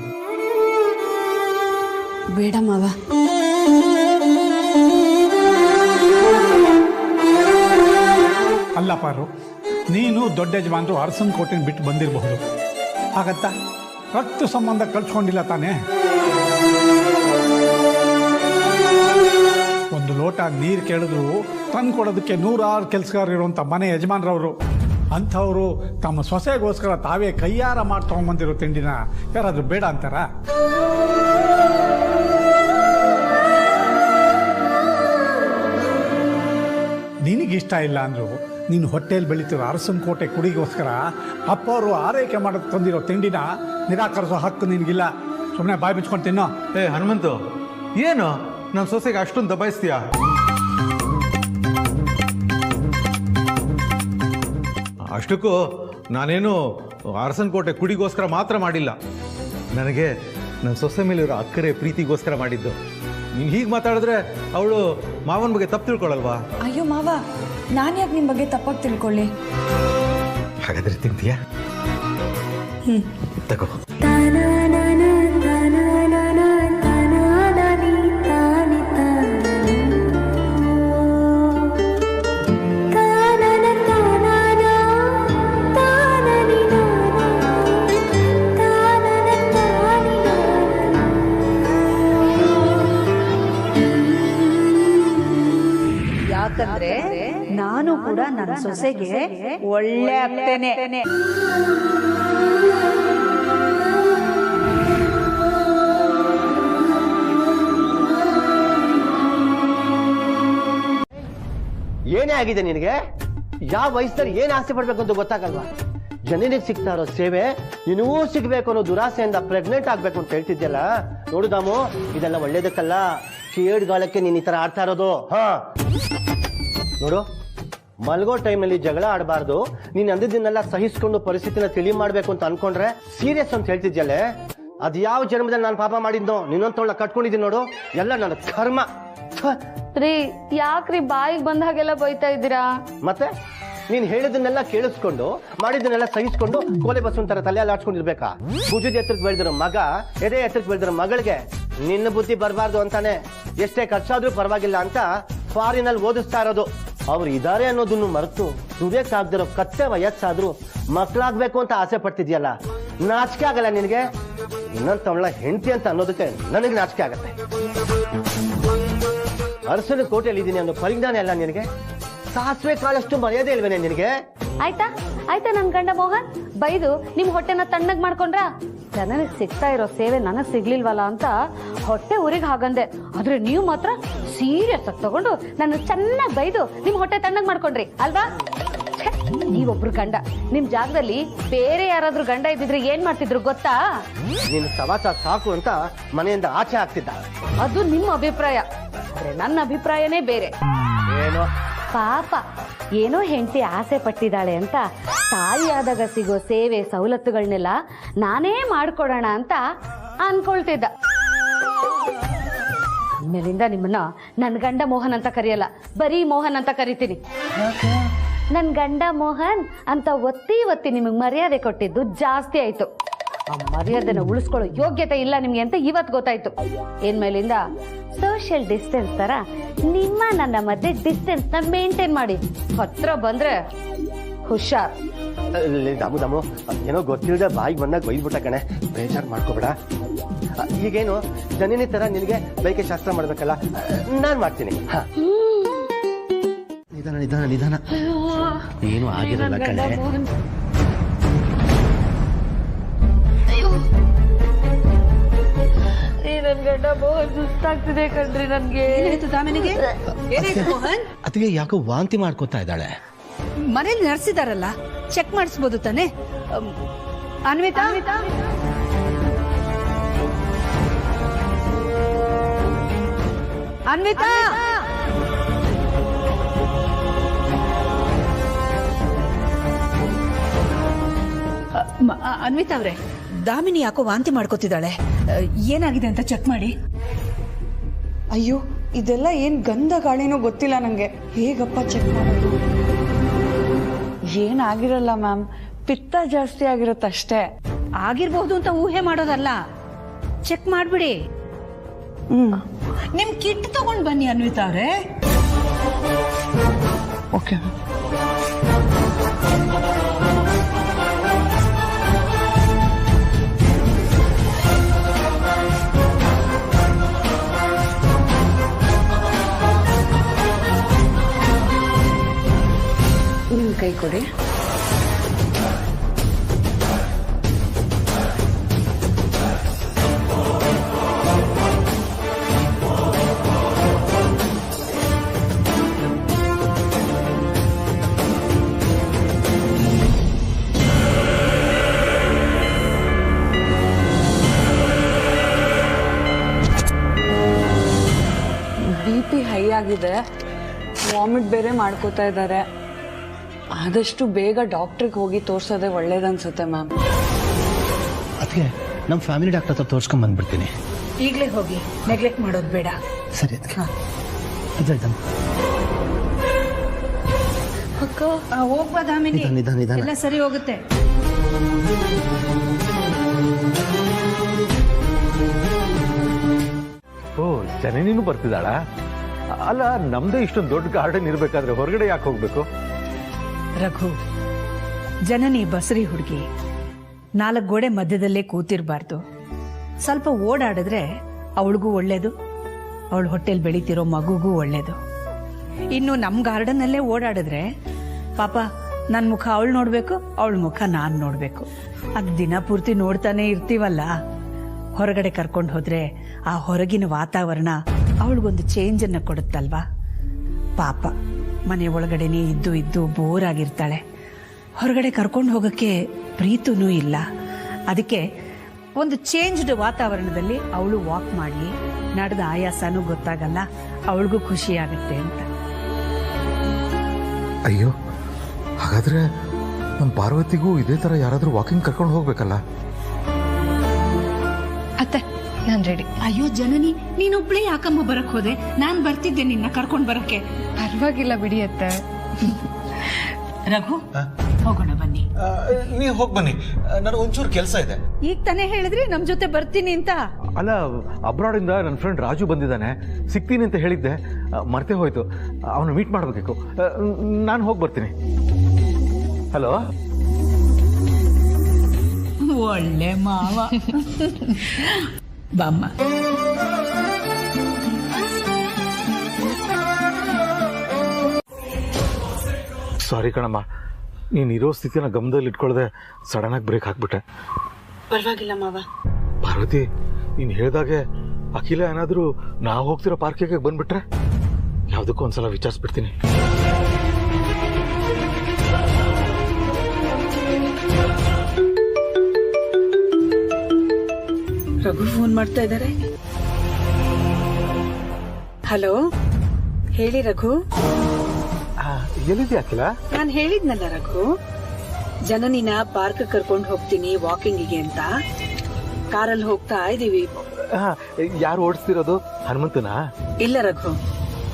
ಬೇಡ ಮಾವ. ಅಲ್ಲ ಪಾರು, ನೀನು ದೊಡ್ಡ ಯಜಮಾನರು ಅರಸನ ಕೋಟೆನ ಬಿಟ್ಟು ಬಂದಿರಬಹುದು, ಹಾಗತ್ತಾ ರಕ್ತ ಸಂಬಂಧ ಕಳ್ಸ್ಕೊಂಡಿಲ್ಲ ತಾನೇ? ಒಂದು ಲೋಟ ನೀರು ಕೇಳಿದ್ರು ತಂದು ಕೊಡೋದಕ್ಕೆ 106 ಕೆಲಸಗಾರ ಇರುವಂಥ ಮನೆ ಯಜಮಾನ್ರವರು. ಅಂಥವರು ತಮ್ಮ ಸೊಸೆಗೋಸ್ಕರ ತಾವೇ ಕೈಯಾರ ಮಾಡಿ ತೊಗೊಂಬಂದಿರೋ ತಿಂಡಿನ ಯಾರಾದರೂ ಬೇಡ ಅಂತಾರ? ನಿನಗಿಷ್ಟ ಇಲ್ಲ ಅಂದರು ನೀನು ಹೊಟ್ಟೆಯಲ್ಲಿ ಬೆಳೀತಿರೋ ಅರಸನ ಕೋಟೆ ಕುಡಿಗೋಸ್ಕರ ಅಪ್ಪ ಅವರು ಆರೈಕೆ ಮಾಡೋದು ತಂದಿರೋ ತಿಂಡಿನ ನಿರಾಕರಿಸೋ ಹಕ್ಕು ನಿನಗಿಲ್ಲ. ಸುಮ್ಮನೆ ಬಾಯಿ ಬಿಚ್ಕೊಂಡು ತಿನ್ನೋ. ಹನುಮಂತು, ಏನು ನನ್ನ ಸೊಸೆಗೆ ಅಷ್ಟೊಂದು ದಬಾಯಿಸ್ತೀಯಾ? ಅಷ್ಟಕ್ಕೂ ನಾನೇನು ಅರಸನ ಕೋಟೆ ಕುಡಿಗೋಸ್ಕರ ಮಾತ್ರ ಮಾಡಿಲ್ಲ. ನನಗೆ ನನ್ನ ಸೊಸೆ ಮೇಲಿರೋ ಅಕ್ಕರೆ ಪ್ರೀತಿಗೋಸ್ಕರ ಮಾಡಿದ್ದು. ನೀನು ಹೀಗೆ ಮಾತಾಡಿದ್ರೆ ಅವಳು ಮಾವನ ಬಗ್ಗೆ ತಪ್ಪು ತಿಳ್ಕೊಳ್ಳಲ್ವಾ? ಅಯ್ಯೋ ಮಾವ, ನಾನು ಯಾಕೆ ನಿಮ್ಮ ಬಗ್ಗೆ ತಪ್ಪಾಗಿ ತಿಳ್ಕೊಳ್ಳಿ? ಹಾಗಾದ್ರೆ ತಿಂತೀಯಾ? ತಗೋ. ಯಾಕಂದ್ರೆ ನಾನು ಕೂಡ ನನ್ನ ಸೊಸೆಗೆ ಒಳ್ಳೆ ಆಗ್ತೇನೆ. ಏನೇ ಆಗಿದೆ ನಿನಗೆ? ಯಾವ ವಯಸ್ಸಲ್ಲಿ ಏನ್ ಆಸೆ ಪಡ್ಬೇಕು ಅಂತ ಗೊತ್ತಾಗಲ್ವಾ? ಜನನಿಗೆ ಸಿಗ್ತಾ ಇರೋ ಸೇವೆ ನಿನಗೂ ಸಿಗ್ಬೇಕು ಅನ್ನೋ ದುರಾಸೆಯಿಂದ ಪ್ರೆಗ್ನೆಂಟ್ ಆಗ್ಬೇಕು ಅಂತ ಹೇಳ್ತಿದ್ಯಲ್ಲ. ನೋಡು ದಾಮು, ಇದೆಲ್ಲ ಒಳ್ಳೇದಕ್ಕಲ್ಲ. ಕೇಡ್ಗಾಲಕ್ಕೆ ನೀನ್ ಈ ತರ ಆಡ್ತಾ ಇರೋದು. ಹಾ ನೋಡು, ಮಲ್ಗೋ ಟೈಮಲ್ಲಿ ಜಗಳ ಆಡಬಾರ್ದು. ನೀನ್ ಅಂದಿದ್ದನ್ನೆಲ್ಲ ಸಹಿಸ್ಕೊಂಡು ಪರಿಸ್ಥಿತಿನ ತಿಳಿ ಮಾಡ್ಬೇಕು ಅಂತ ಅನ್ಕೊಂಡ್ರೆ ಸೀರಿಯಸ್ ಅಂತ ಹೇಳ್ತಿದ್ಯಲ್ಲೇ. ಅದ್ ಯಾವ ಜನ್ಮದಲ್ಲಿ ನಾನು ಪಾಪ ಮಾಡಿದ್ನೋ ನಿನ್ನೊಂತವಳ ಕಟ್ಕೊಂಡಿದ್ದೀನಿ ನೋಡು. ಎಲ್ಲ ನನ್ನ ಕರ್ಮ. ರೀ, ಯಾಕ್ರಿ ಬಾಯಿಗೆ ಬಂದ ಹಾಗೆಲ್ಲ ಬೈತಾ ಇದ್ದೀರಾ? ಮತ್ತೆ ನೀನ್ ಹೇಳಿದನ್ನೆಲ್ಲ ಕೇಳಿಸ್ಕೊಂಡು ಮಾಡಿದ್ದನ್ನೆಲ್ಲ ಸಹಿಸ್ಕೊಂಡು ಕೋಲೆ ಬಸ್ಸೊಂತರ ತಲೆ ಎಲ್ಲ ಆಡ್ಸ್ಕೊಂಡಿರ್ಬೇಕಾ? ಭುಜದ ಎತ್ತರಕ್ಕೆ ಬೆಳೆದಿರೋ ಮಗ, ಎದೆ ಎತ್ತರಕ್ಕೆ ಬೆಳೆದಿರೋ ಮಗಳಿಗೆ ನಿನ್ನ ಬುದ್ಧಿ ಬರಬಾರ್ದು ಅಂತಾನೆ ಎಷ್ಟೇ ಖರ್ಚಾದ್ರೂ ಪರವಾಗಿಲ್ಲ ಅಂತ ಫಾರಿನಲ್ಲಿ ಓದಿಸ್ತಾ ಇರೋದು. ಅವ್ರು ಇದಾರೆ ಅನ್ನೋದನ್ನು ಮರೆತು ದುಡಿಯಕ್ಕಾಗ್ದಿರೋ ಕತ್ತೆ ವಯಸ್ಸಾದ್ರೂ ಮಕ್ಕಳಾಗ್ಬೇಕು ಅಂತ ಆಸೆ ಪಡ್ತಿದ್ಯಲ್ಲ. ನಾಚಿಕೆ ಆಗಲ್ಲ ನಿನಗೆ? ಇನ್ನೊಂತವಳ ಹೆಂಡತಿ ಅಂತ ಅನ್ನೋದಕ್ಕೆ ನನಗೆ ನಾಚಿಕೆ ಆಗತ್ತೆ. ಅರಸನ ಕೋಟೆಯಲ್ಲಿ ಇದ್ದೀನಿ ಅನ್ನೋ ಪರಿಜ್ಞಾನ ಎಲ್ಲ ನಿನಗೆ? ಸಾಸಿವೆ ಕಾಲಷ್ಟು ಮರ್ಯಾದೆ ಇಲ್ವೇನೆ ನಿನಗೆ? ಆಯ್ತಾ ನನ್ ಗಂಡ ಮೋಹನ್ ಬೈದು ನಿಮ್ ಹೊಟ್ಟೆನ ತಣ್ಣಗ್ ಮಾಡ್ಕೊಂಡ್ರ? ಜನರಿಗೆ ಸಿಗ್ತಾ ಇರೋ ಸೇವೆ ನನಗ್ ಸಿಗ್ಲಿಲ್ವಲ್ಲ ಅಂತ ಹೊಟ್ಟೆ ಊರಿಗೆ ಹಾಗಂದೆ. ಆದ್ರೆ ನೀವು ಮಾತ್ರ ಸೀರಿಯಸ್ ಆಗಿ ತಗೊಂಡು ನನ್ನ ಚೆನ್ನಾಗಿ ಬೈದು ನಿಮ್ ಹೊಟ್ಟೆ ತಣ್ಣಗ್ ಮಾಡ್ಕೊಂಡ್ರಿ ಅಲ್ವಾ? ನೀವೊಬ್ರು ಗಂಡ, ನಿಮ್ ಜಾಗದಲ್ಲಿ ಬೇರೆ ಯಾರಾದ್ರೂ ಗಂಡ ಇದ್ದಿದ್ರೆ ಏನ್ ಮಾಡ್ತಿದ್ರು ಗೊತ್ತಾ? ನೀನು ಸವಾಸ ಸಾಕು ಅಂತ ಮನೆಯಿಂದ ಆಚೆ ಹಾಕ್ತಿದ್ದ. ಅದು ನಿಮ್ಮ ಅಭಿಪ್ರಾಯ, ಆದ್ರೆ ನನ್ನ ಅಭಿಪ್ರಾಯನೇ ಬೇರೆ. ಏನೋ ಪಾಪ ಏನೋ ಹೆಂಡತಿ ಆಸೆ ಪಟ್ಟಿದ್ದಾಳೆ ಅಂತ ತಾಯಿಯಾದಾಗ ಸಿಗೋ ಸೇವೆ ಸವಲತ್ತುಗಳನ್ನೆಲ್ಲ ನಾನೇ ಮಾಡ್ಕೊಡೋಣ ಅಂತ ಅನ್ಕೊಳ್ತಿದ್ದ. ಆಮೇಲಿಂದ ನಿಮ್ಮನ್ನ ನನ್ ಗಂಡ ಮೋಹನ್ ಅಂತ ಕರೆಯಲ್ಲ, ಬರೀ ಮೋಹನ್ ಅಂತ ಕರಿತೀನಿ. ನನ್ ಗಂಡ ಮೋಹನ್ ಅಂತ ಒತ್ತಿ ಒತ್ತಿ ನಿಮಗ್ ಮರ್ಯಾದೆ ಕೊಟ್ಟಿದ್ದು ಜಾಸ್ತಿ ಆಯ್ತು. ಆ ಮರ್ಯಾದೆನ ಉಳಿಸ್ಕೊಳ್ಳೋ ಯೋಗ್ಯತೆ ಇಲ್ಲ ನಿಮ್ಗೆ ಅಂತ ಇವತ್ತು ಗೊತ್ತಾಯ್ತು. ಮೇಲಿಂದ ಸೋಷಿಯಲ್ ಡಿಸ್ಟೆನ್ಸ್ ತರ ನಿಮ್ಮ ನನ್ನ ಮಧ್ಯೆ ಡಿಸ್ಟೆನ್ಸ್ ನ ಮೇಂಟೈನ್ ಮಾಡಿ. ಹತ್ರ ಬಂದ್ರೆ ಹುಷಾರ್. ದಾಮು ದಾಮು, ಏನೋ ಗೊತ್ತಿಲ್ಲದೆ ಬಾಯಿಗೆ ಬಂದಾಗ ಬೈದ್ಬಿಟ್ಟ ಕಣೆ, ಬೇಜಾರು ಮಾಡ್ಕೋಬೇಡ. ಈಗೇನು ಜನನಿ ತರ ನಿನಗೆ ಬೈಕೆ ಶಾಸ್ತ್ರ ಮಾಡ್ಬೇಕಲ್ಲ, ನಾನ್ ಮಾಡ್ತೀನಿ. ನಿಧಾನ ನಿಧಾನ ನಿಧಾನ, ಏನು ಆಗಿರಲ್ಲ ಕಣೆ. ನನ್ ಗಂಡ ಮೋಹನ್ ಸುಸ್ತಾಗ್ತಿದೆ ಕಣ್ರಿ ನನ್ಗೆ. ಅದಕ್ಕೆ ಯಾಕೋ ವಾಂತಿ ಮಾಡ್ಕೋತಾ ಇದ್ದಾಳೆ. ಮನೇಲಿ ನರ್ಸಿದಾರಲ್ಲ, ಚೆಕ್ ಮಾಡಿಸ್ಬೋದು ತಾನೆ? ಅನ್ವಿತಾ, ಅನ್ವಿತಾ, ಅನ್ವಿತಾ ಅವ್ರೆ, ದಾಮಿನಿ ಯಾಕೋ ವಾಂತಿ ಮಾಡ್ಕೋತಿದ್ದಾಳೆ. ಏನಾಗಿದೆ ಅಂತ ಚೆಕ್ ಮಾಡಿ. ಅಯ್ಯೋ, ಇದೆಲ್ಲ ಏನ್ ಗಂಧ ಗಾಳಿನೋ ಗೊತ್ತಿಲ್ಲ ನಂಗೆ. ಹೇಗಪ್ಪ ಚೆಕ್ ಮಾಡೋದು? ಏನಾಗಿರಲ್ಲ ಮ್ಯಾಮ್, ಪಿತ್ತ ಜಾಸ್ತಿ ಆಗಿರುತ್ತಷ್ಟೇ. ಆಗಿರ್ಬಹುದು ಅಂತ ಊಹೆ ಮಾಡೋದಲ್ಲ, ಚೆಕ್ ಮಾಡ್ಬಿಡಿ. ನಿಮ್ ಕಿಟ್ ತಗೊಂಡ್ ಬನ್ನಿ ಅನ್ವಿತಾ ಅವ್ರೆ. ಓಕೆ. ನಿಮ್ಮ ಕೈ ಕೊಡಿ. BP ಹೈ ಆಗಿದೆ, ವಾಮಿಟ್ ಬೇರೆ ಮಾಡ್ಕೋತಾ ಇದ್ದಾರೆ. ಆದಷ್ಟು ಬೇಗ ಡಾಕ್ಟ್ರಿಗೆ ಹೋಗಿ ತೋರ್ಸೋದೇ ಒಳ್ಳೇದನ್ಸುತ್ತೆ ಮ್ಯಾಮ್. ಅದಕ್ಕೆ ನಮ್ಮ ಫ್ಯಾಮಿಲಿ ಡಾಕ್ಟರ್ ಹತ್ರ ತೋರಿಸ್ಕೊಂಡ್ ಬಂದ್ಬಿಡ್ತೀನಿ. ಈಗಲೇ ಹೋಗಿ, ನೆಗ್ಲೆಕ್ಟ್ ಮಾಡೋದು ಬೇಡ. ಸರಿ ಅದಕ್ಕೆ ಇದ್ದಾಯ್ತಮ್ಮ. ಅಕ್ಕ ಹೋಗ್ಬಾ ದಾಮಿನಿ, ನಿಧಾನ. ಎಲ್ಲ ಸರಿ ಹೋಗುತ್ತೆ. ಓ, ಜನನಿನೂ ಬರ್ತಿದ್ದಾಳ? ಅಲ್ಲ, ನಮ್ದೇ ಇಷ್ಟೊಂದು ದೊಡ್ಡ ಗಾರ್ಡನ್ ಇರ್ಬೇಕಾದ್ರೆ ಹೊರಗಡೆ ಯಾಕೆ ಹೋಗ್ಬೇಕು? ರಘು, ಜನನಿ ಬಸರಿ ಹುಡುಗಿ, 4 ಗೋಡೆ ಮಧ್ಯದಲ್ಲೇ ಕೂತಿರ್ಬಾರ್ದು. ಸ್ವಲ್ಪ ಓಡಾಡಿದ್ರೆ ಅವಳಿಗೂ ಒಳ್ಳೇದು, ಅವಳ ಹೊಟ್ಟೆಲ್ ಬೆಳೀತಿರೋ ಮಗುಗೂ ಒಳ್ಳೇದು. ಇನ್ನು ನಮ್ಮ ಗಾರ್ಡನ್ನಲ್ಲೇ ಓಡಾಡಿದ್ರೆ ಪಾಪ ನನ್ನ ಮುಖ ಅವಳು ನೋಡ್ಬೇಕು, ಅವಳ ಮುಖ ನಾನು ನೋಡ್ಬೇಕು. ಅದು ದಿನ ಪೂರ್ತಿ ನೋಡ್ತಾನೆ ಇರ್ತೀವಲ್ಲ. ಹೊರಗಡೆ ಕರ್ಕೊಂಡು ಹೋದ್ರೆ ಆ ಹೊರಗಿನ ವಾತಾವರಣ ಅವಳಿಗೊಂದು ಚೇಂಜನ್ನು ಕೊಡುತ್ತಲ್ವಾ. ಪಾಪ ಮನೆ ಒಳಗಡೆನೇ ಇದ್ದು ಬೋರ್ ಆಗಿರ್ತಾಳೆ. ಹೊರಗಡೆ ಕರ್ಕೊಂಡು ಹೋಗೋಕ್ಕೆ ಪ್ರೀತಿನೂ ಇಲ್ಲ. ಅದಕ್ಕೆ ಒಂದು ಚೇಂಜ್ಡ್ ವಾತಾವರಣದಲ್ಲಿ ಅವಳು ವಾಕ್ ಮಾಡಲಿ, ನಡೆದ ಆಯಾಸನೂ ಗೊತ್ತಾಗಲ್ಲ, ಅವಳಿಗೂ ಖುಷಿ ಆಗುತ್ತೆ ಅಂತ. ಅಯ್ಯೋ, ಹಾಗಾದ್ರೆ ನಮ್ಮ ಪಾರ್ವತಿಗೂ ಇದೇ ಥರ ಯಾರಾದರೂ ವಾಕಿಂಗ್ ಕರ್ಕೊಂಡು ಹೋಗ್ಬೇಕಲ್ಲ? ಅತ್ತೆ, ನಾನು ರೆಡಿ. ಅಯ್ಯೋ ಜನನಿ, ನೀನೊಬ್ಳೇ ಯಾಕಮ್ಮ ಬರಕ್ ಹೋದೆ? ನಾನ್ ಬರ್ತಿದ್ದೆ ನಿನ್ನ ಕರ್ಕೊಂಡ್ ಬರಕ್ಕೆ. ಪರವಾಗಿಲ್ಲ ಬಿಡಿ ಅತ್ತೆ. ರಘು, ಹೋಗೋಣ ಬನ್ನಿ. ನೀವು ಹೋಗಿ ಬನ್ನಿ, ನನಗೆ ಒಂಚೂರು ಕೆಲಸ ಇದೆ. ಈಗ ತಾನೇ ಹೇಳಿದ್ರಿ ನಮ್ ಜೊತೆ ಬರ್ತೀನಿ ಅಂತ. ಅಲ್ಲ, ಅಬ್ರಾಡ್ ಇಂದ ನನ್ನ ಫ್ರೆಂಡ್ ರಾಜು ಬಂದಿದ್ದಾನೆ, ಸಿಗ್ತೀನಿ ಅಂತ ಹೇಳಿದ್ದೆ, ಮರ್ತೇ ಹೋಯ್ತು. ಅವನು ಮೀಟ್ ಮಾಡಬೇಕು. ನಾನು ಹೋಗಿ ಬರ್ತೀನಿ. ಹಲೋ. ಒಳ್ಳೆ ಮಾವ. ಬಾಮ್ಮ. ಸಾರಿ ಕಣಮ್ಮ, ನೀನು ಇರೋ ಸ್ಥಿತಿನ ಗಮನದಲ್ಲಿ ಇಟ್ಕೊಳ್ಳದೆ ಸಡನ್ ಆಗಿ ಬ್ರೇಕ್ ಹಾಕ್ಬಿಟ್ಟೆ. ಪರವಾಗಿಲ್ಲ ಮಾವ. ಪಾರ್ವತಿ, ನೀನು ಹೇಳಿದಾಗೆ ಅಖಿಲ ಏನಾದರೂ ನಾವು ಹೋಗ್ತಿರೋ ಪಾರ್ಕಿಗೆ ಬಂದ್ಬಿಟ್ರೆ ಯಾವುದಕ್ಕೂ ಒಂದ್ಸಲ ವಿಚಾರಿಸ್ಬಿಡ್ತೀನಿ. ರಘು ಫೋನ್ ಮಾಡ್ತಾ ಇದ್ದಾರೆ. ಹಲೋ, ಹೇಳಿ ರಘು. ಎಲ್ಲಿದೆ ಅಖಿಲ? ನಾನು ಹೇಳಿದ್ನಲ್ಲ ರಘು, ಜನನಿನ ಪಾರ್ಕ್ ಕರ್ಕೊಂಡು ಹೋಗ್ತೀನಿ ವಾಕಿಂಗಿಗೆ ಅಂತ. ಕಾರಲ್ಲಿ ಹೋಗ್ತಾ ಇದೀವಿ. ಯಾರು ಓಡಿಸ್ತಿರೋದು? ಹನುಮಂತನ? ಇಲ್ಲ ರಘು,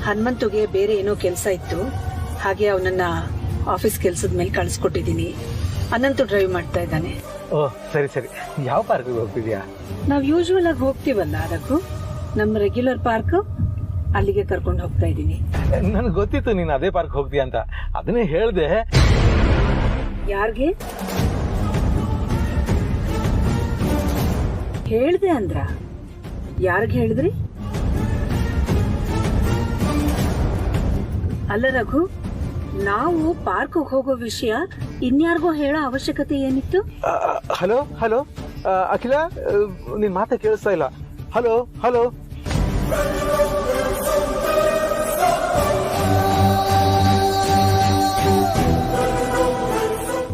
ಹನುಮಂತುಗೆ ಬೇರೆ ಏನೋ ಕೆಲಸ ಇತ್ತು, ಹಾಗೆ ಅವನನ್ನ ಆಫೀಸ್ ಕೆಲ್ಸದ ಮೇಲೆ ಕಳಿಸ್ಕೊಟ್ಟಿದ್ದೀನಿ. ಅನಂತು ಡ್ರೈವ್ ಮಾಡ್ತಾ ಇದ್ದಾನೆ. ಓ, ಸರಿ ಸರಿ. ಯಾವ ಪಾರ್ಕಿಗೆ ಹೋಗ್ತಿದ್ಯಾ? ನಾವ್ ಯೂಶುವಲ್ ಆಗಿ ಹೋಗ್ತೀವಲ್ಲ ರಘು, ನಮ್ಮ ರೆಗ್ಯುಲರ್ ಪಾರ್ಕ್, ಅಲ್ಲಿಗೆ ಕರ್ಕೊಂಡು ಹೋಗ್ತಾ ಇದ್ದೀನಿ. ನನ್ಗೆ ಗೊತ್ತಿತ್ತು ನೀನು ಅದೇ ಪಾರ್ಕ್ ಹೋಗ್ತೀಯ ಅಂತ, ಅದನ್ನೇ ಹೇಳ್ದೆ. ಯಾರ್ಗೆ ಹೇಳ್ದೆ ಅಂದ್ರ? ಯಾರ್ಗೆ ಹೇಳಿದ್ರಿ? ಅಲ್ಲ ರಘು, ನಾವು ಪಾರ್ಕ್ ಹೋಗೋ ವಿಷಯ ಇನ್ಯಾರಿಗೋ ಹೇಳೋ ಅವಶ್ಯಕತೆ ಏನಿತ್ತು? ಹಲೋ ಹಲೋ ಅಖಿಲ, ನಿನ್ ಮಾತೆ ಕೇಳಿಸ್ತಾ ಇಲ್ಲ. Hello hello.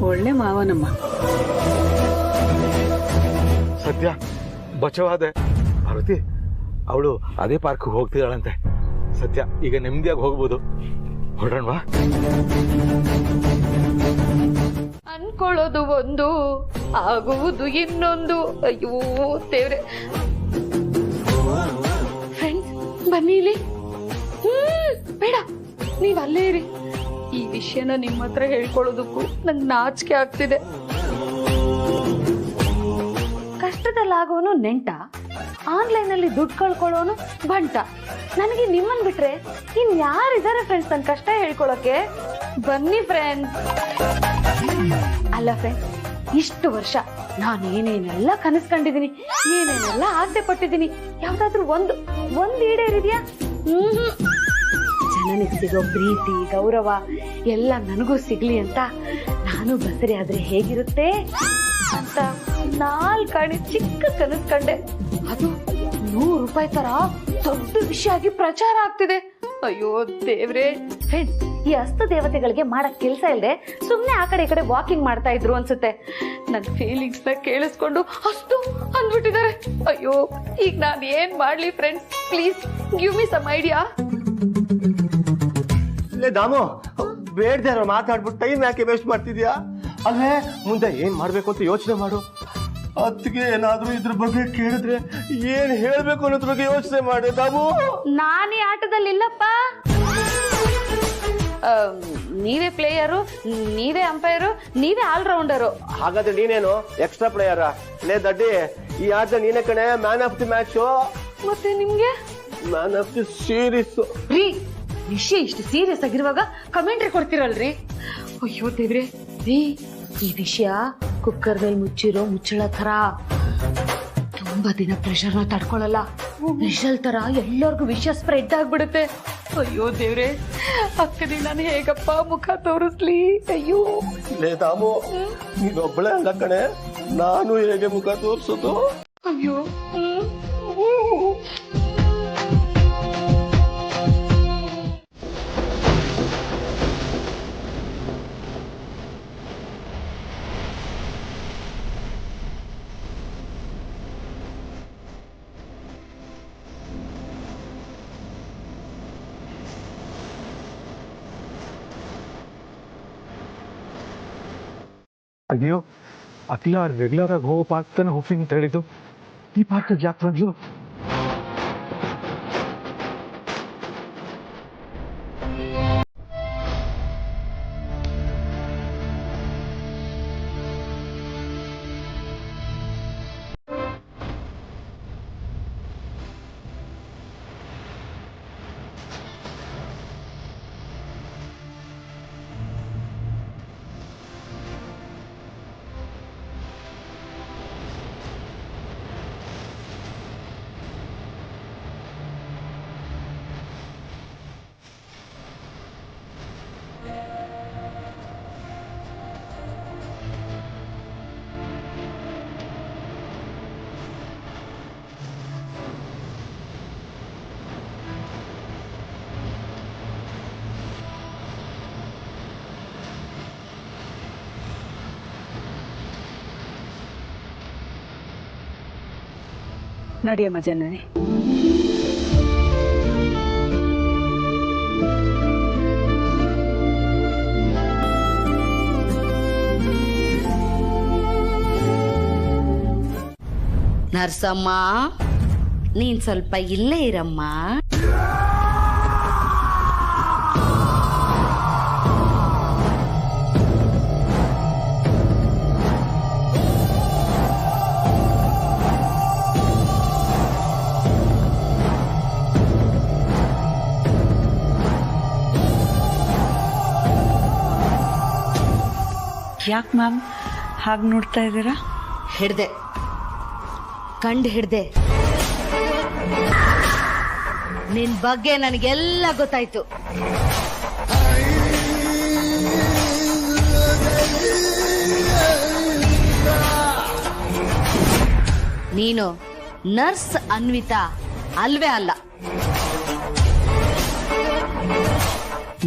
ಒಳ್ಳೆ ಮಾವನಮ್ಮ. ಸದ್ಯ ಬಚಾವಾದೆ. ಪಾರ್ವತಿ, ಅವಳು ಅದೇ ಪಾರ್ಕ್ ಹೋಗ್ತಿದ್ದಾಳಂತೆ. ಸತ್ಯ, ಈಗ ನೆಮ್ಮದಿಯಾಗಿ ಹೋಗ್ಬೋದು. ಹೊರಡೋಣವಾ? ಅನ್ಕೊಳ್ಳೋದು ಒಂದು, ಆಗುವುದು ಇನ್ನೊಂದು. ಅಯ್ಯೋ ದೇವ್ರೆ. ಫ್ರೆಂಡ್ಸ್, ಬನ್ನಿ ಇಲ್ಲಿ. ಬೇಡ, ನೀವ್ ಅಲ್ಲೇ ಇರಿ. ಈ ವಿಷಯನ ನಿಮ್ಮ ಹತ್ರ ಹೇಳ್ಕೊಳ್ಳೋದಕ್ಕೂ ನಂಗೆ ನಾಚಿಕೆ ಆಗ್ತಿದೆ. ಕಷ್ಟದಲ್ಲಾಗೋನು ನೆಂಟ, ಆನ್ಲೈನಲ್ಲಿ ದುಡ್ಡು ಕಳ್ಕೊಳ್ಳೋನು ಬಂಟ. ನನಗೆ ನಿಮ್ಮನ್ ಬಿಟ್ರೆ ಇನ್ ಯಾರಿದ್ದಾರೆ ಫ್ರೆಂಡ್ಸ್ ನನ್ನ ಕಷ್ಟ ಹೇಳ್ಕೊಳಕ್ಕೆ? ಬನ್ನಿ ಫ್ರೆಂಡ್ಸ್. ಅಲ್ಲ ಫ್ರೆಂಡ್ಸ್, ಇಷ್ಟು ವರ್ಷ ನಾನು ಏನೇನೆಲ್ಲ ಕನಸ್ಕೊಂಡಿದೀನಿ, ಏನೇನೆಲ್ಲ ಆಸೆ ಪಟ್ಟಿದ್ದೀನಿ, ಯಾವ್ದಾದ್ರು ಒಂದು ಈಡೇರಿದ್ಯಾ? ಜನನಿಗೆ ಸಿಗೋ ಪ್ರೀತಿ ಗೌರವ ಎಲ್ಲ ನನಗೂ ಸಿಗ್ಲಿ ಅಂತ ನಾನು ಬಸರಿ ಆದ್ರೆ ಹೇಗಿರುತ್ತೆ ಅಂತ 4 ಆಣೆ ಚಿಕ್ಕ ಕನಸ್ಕೊಂಡೆ. ಅದು 100 ರೂಪಾಯಿ ತರ ದೊಡ್ಡ ವಿಷಯ ಆಗಿ ಪ್ರಚಾರ ಆಗ್ತಿದೆ. ಅಯ್ಯೋ ದೇವ್ರೆ. ಫ್ರೆಂಡ್ಸ್, ಈ ಹಸ್ತ ದೇವತೆಗಳಿಗೆ ಮಾಡಕ್ ಕೆಲ್ಸ ಇಲ್ಲದೆ ಸುಮ್ನೆ ಆ ಕಡೆ ಈ ಕಡೆ ವಾಕಿಂಗ್ ಮಾಡ್ತಾ ಇದ್ರು ಅನ್ಸುತ್ತೆ. ನನ್ ಫೀಲಿಂಗ್ಸ್ ನ ಕೇಳಿಸ್ಕೊಂಡು ಅಷ್ಟು ಅಂದ್ಬಿಟ್ಟಿದ್ದಾರೆ. ಅಯ್ಯೋ, ಈಗ ನಾನ್ ಏನ್ ಮಾಡ್ಲಿ friends? Please give me some idea. Damu, ಬೇಡದೆ ಮಾತಾಡ್ಬಿಟ್ಟು ಟೈಮ್ ಯಾಕೆ ವೇಸ್ಟ್ ಮಾಡ್ತಿದ್ಯಾ? ಅಲ್ಲೇ ಮುಂದೆ ಏನ್ ಮಾಡ್ಬೇಕು ಅಂತ ಯೋಚನೆ ಮಾಡು. ಅದಕ್ಕೆ ಏನಾದ್ರೂ ಇದ್ರ ಬಗ್ಗೆ ಕೇಳಿದ್ರೆ ಏನ್ ಹೇಳ್ಬೇಕು ಅನ್ನೋದ್ರ ಬಗ್ಗೆ ಯೋಚನೆ ಮಾಡಿ ದಾಮು. ನಾನೇ ಆಟದಲ್ಲಿ ಇಲ್ಲಪ್ಪ. ನೀವೇ ಪ್ಲೇಯರು, ನೀವೇ ಅಂಪೈರು, ನೀವೇ ಆಲ್ರೌಂಡರು. ಹಾಗಾದ್ರೆ ನೀನೇನು ಎಕ್ಸ್ಟ್ರಾ ಪ್ಲೇಯರ? ಲೇ ದಡ್ಡಿ, ಈ ಆಟದಲ್ಲಿ ನೀನೇ ಕಣೆ ಮ್ಯಾನ್ ಆಫ್ ದಿ ಮ್ಯಾಚ್. ಮತ್ತೆ ನಿಮ್ಗೆ ಮ್ಯಾನ್ ಆಫ್ ದಿ ಸೀರೀಸ್. ರೀ, ವಿಷಯ ಇಷ್ಟು ಸೀರಿಯಸ್ ಆಗಿರುವಾಗ ಕಮೆಂಟ್ರಿ ಕೊಡ್ತಿರಲ್ರಿ? ಅಯ್ಯೋ ದೇವ್ರೆ. ರೀ, ಈ ವಿಷಯ ಕುಕ್ಕರ್ ಮೇಲೆ ಮುಚ್ಚಿರೋ ಮುಚ್ಚಳ ತರ ತುಂಬಾ ದಿನ ಪ್ರೆಷರ್ನ ತಡ್ಕೊಳಲ್ಲ. ವಿಷಲ್ ತರ ಎಲ್ಲರಿಗೂ ವಿಷಯ ಸ್ಪ್ರೆಡ್ ಆಗ್ಬಿಡುತ್ತೆ. ಅಯ್ಯೋ ದೇವ್ರೆ, ಅಕ್ಕನಿಗೆ ನಾನು ಹೇಗಪ್ಪ ಮುಖ ತೋರಿಸ್ಲಿ? ಅಯ್ಯೋ ಲೇ ದಾಮು, ನೀನೊಬ್ಬಳೇ ಅಲ್ಲ ಕಣೆ, ನಾನು ಹೇಗೆ ಮುಖ ತೋರಿಸೋದು? ಅಯ್ಯೋ. ಅಯ್ಯೋ, ಅಖಿಲ ರೆಗ್ಯುಲರ್ ಆಗಿ ಹೋಗೋ ಪಾರ್ಕ್ ತಾನೆ ಹೋಗ್ತೀನಿ ಅಂತ ಹೇಳಿದ್ದು. ಈ ಪಾರ್ಕ್ ಯಾಕೆ ಬಂದ್ಲು? ನಡಿಯಮ್ಮ ಜನನಿ. ನರ್ಸಮ್ಮ, ನೀನ್ ಸ್ವಲ್ಪ ಇಲ್ಲೇ ಇರಮ್ಮ. ಯಾಕೆ ಮ್ಯಾಮ್ ಹಾಗೆ ನೋಡ್ತಾ ಇದ್ದೀರಾ? ಹಿಡ್ದೆ, ಕಂಡು ಹಿಡ್ದೆ. ನಿನ್ ಬಗ್ಗೆ ನನಗೆಲ್ಲ ಗೊತ್ತಾಯ್ತು. ನೀನು ನರ್ಸ್ ಅನ್ವಿತಾ ಅಲ್ವೇ ಅಲ್ಲ.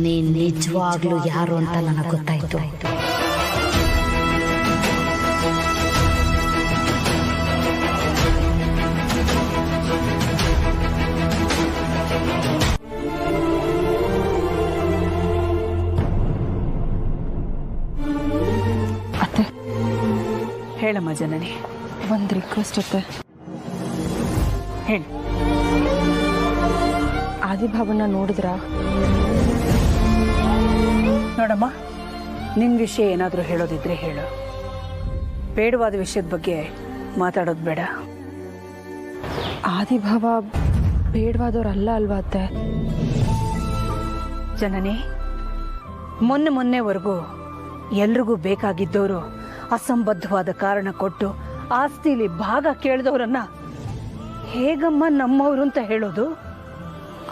ನೀನ್ ನಿಜವಾಗ್ಲೂ ಯಾರು ಅಂತ ನನಗೆ ಗೊತ್ತಾಯ್ತು. ಅತ್ತೆ, ಹೇಳಮ್ಮ ಜನನಿ. ಒಂದು ರಿಕ್ವೆಸ್ಟ್ ಅತ್ತೆ. ಹೇಳಿ. ಆದಿಭಾವನ ನೋಡಿದ್ರಾ? ನೋಡಮ್ಮ, ನಿನ್ನ ವಿಷಯ ಏನಾದರೂ ಹೇಳೋದಿದ್ರೆ ಹೇಳು. ಬೇಡವಾದ ವಿಷಯದ ಬಗ್ಗೆ ಮಾತಾಡೋದು ಬೇಡ. ಆದಿಭಾವ ಬೇಡವಾದವ್ರಲ್ಲ ಅಲ್ವಾ ಅತ್ತೆ? ಜನನಿ, ಮೊನ್ನೆವರೆಗೂ ಎಲ್ರಿಗೂ ಬೇಕಾಗಿದ್ದವರು ಅಸಂಬದ್ಧವಾದ ಕಾರಣ ಕೊಟ್ಟು ಆಸ್ತಿಲಿ ಭಾಗ ಕೇಳಿದವರನ್ನ ಹೇಗಮ್ಮ ನಮ್ಮವರು ಅಂತ ಹೇಳೋದು?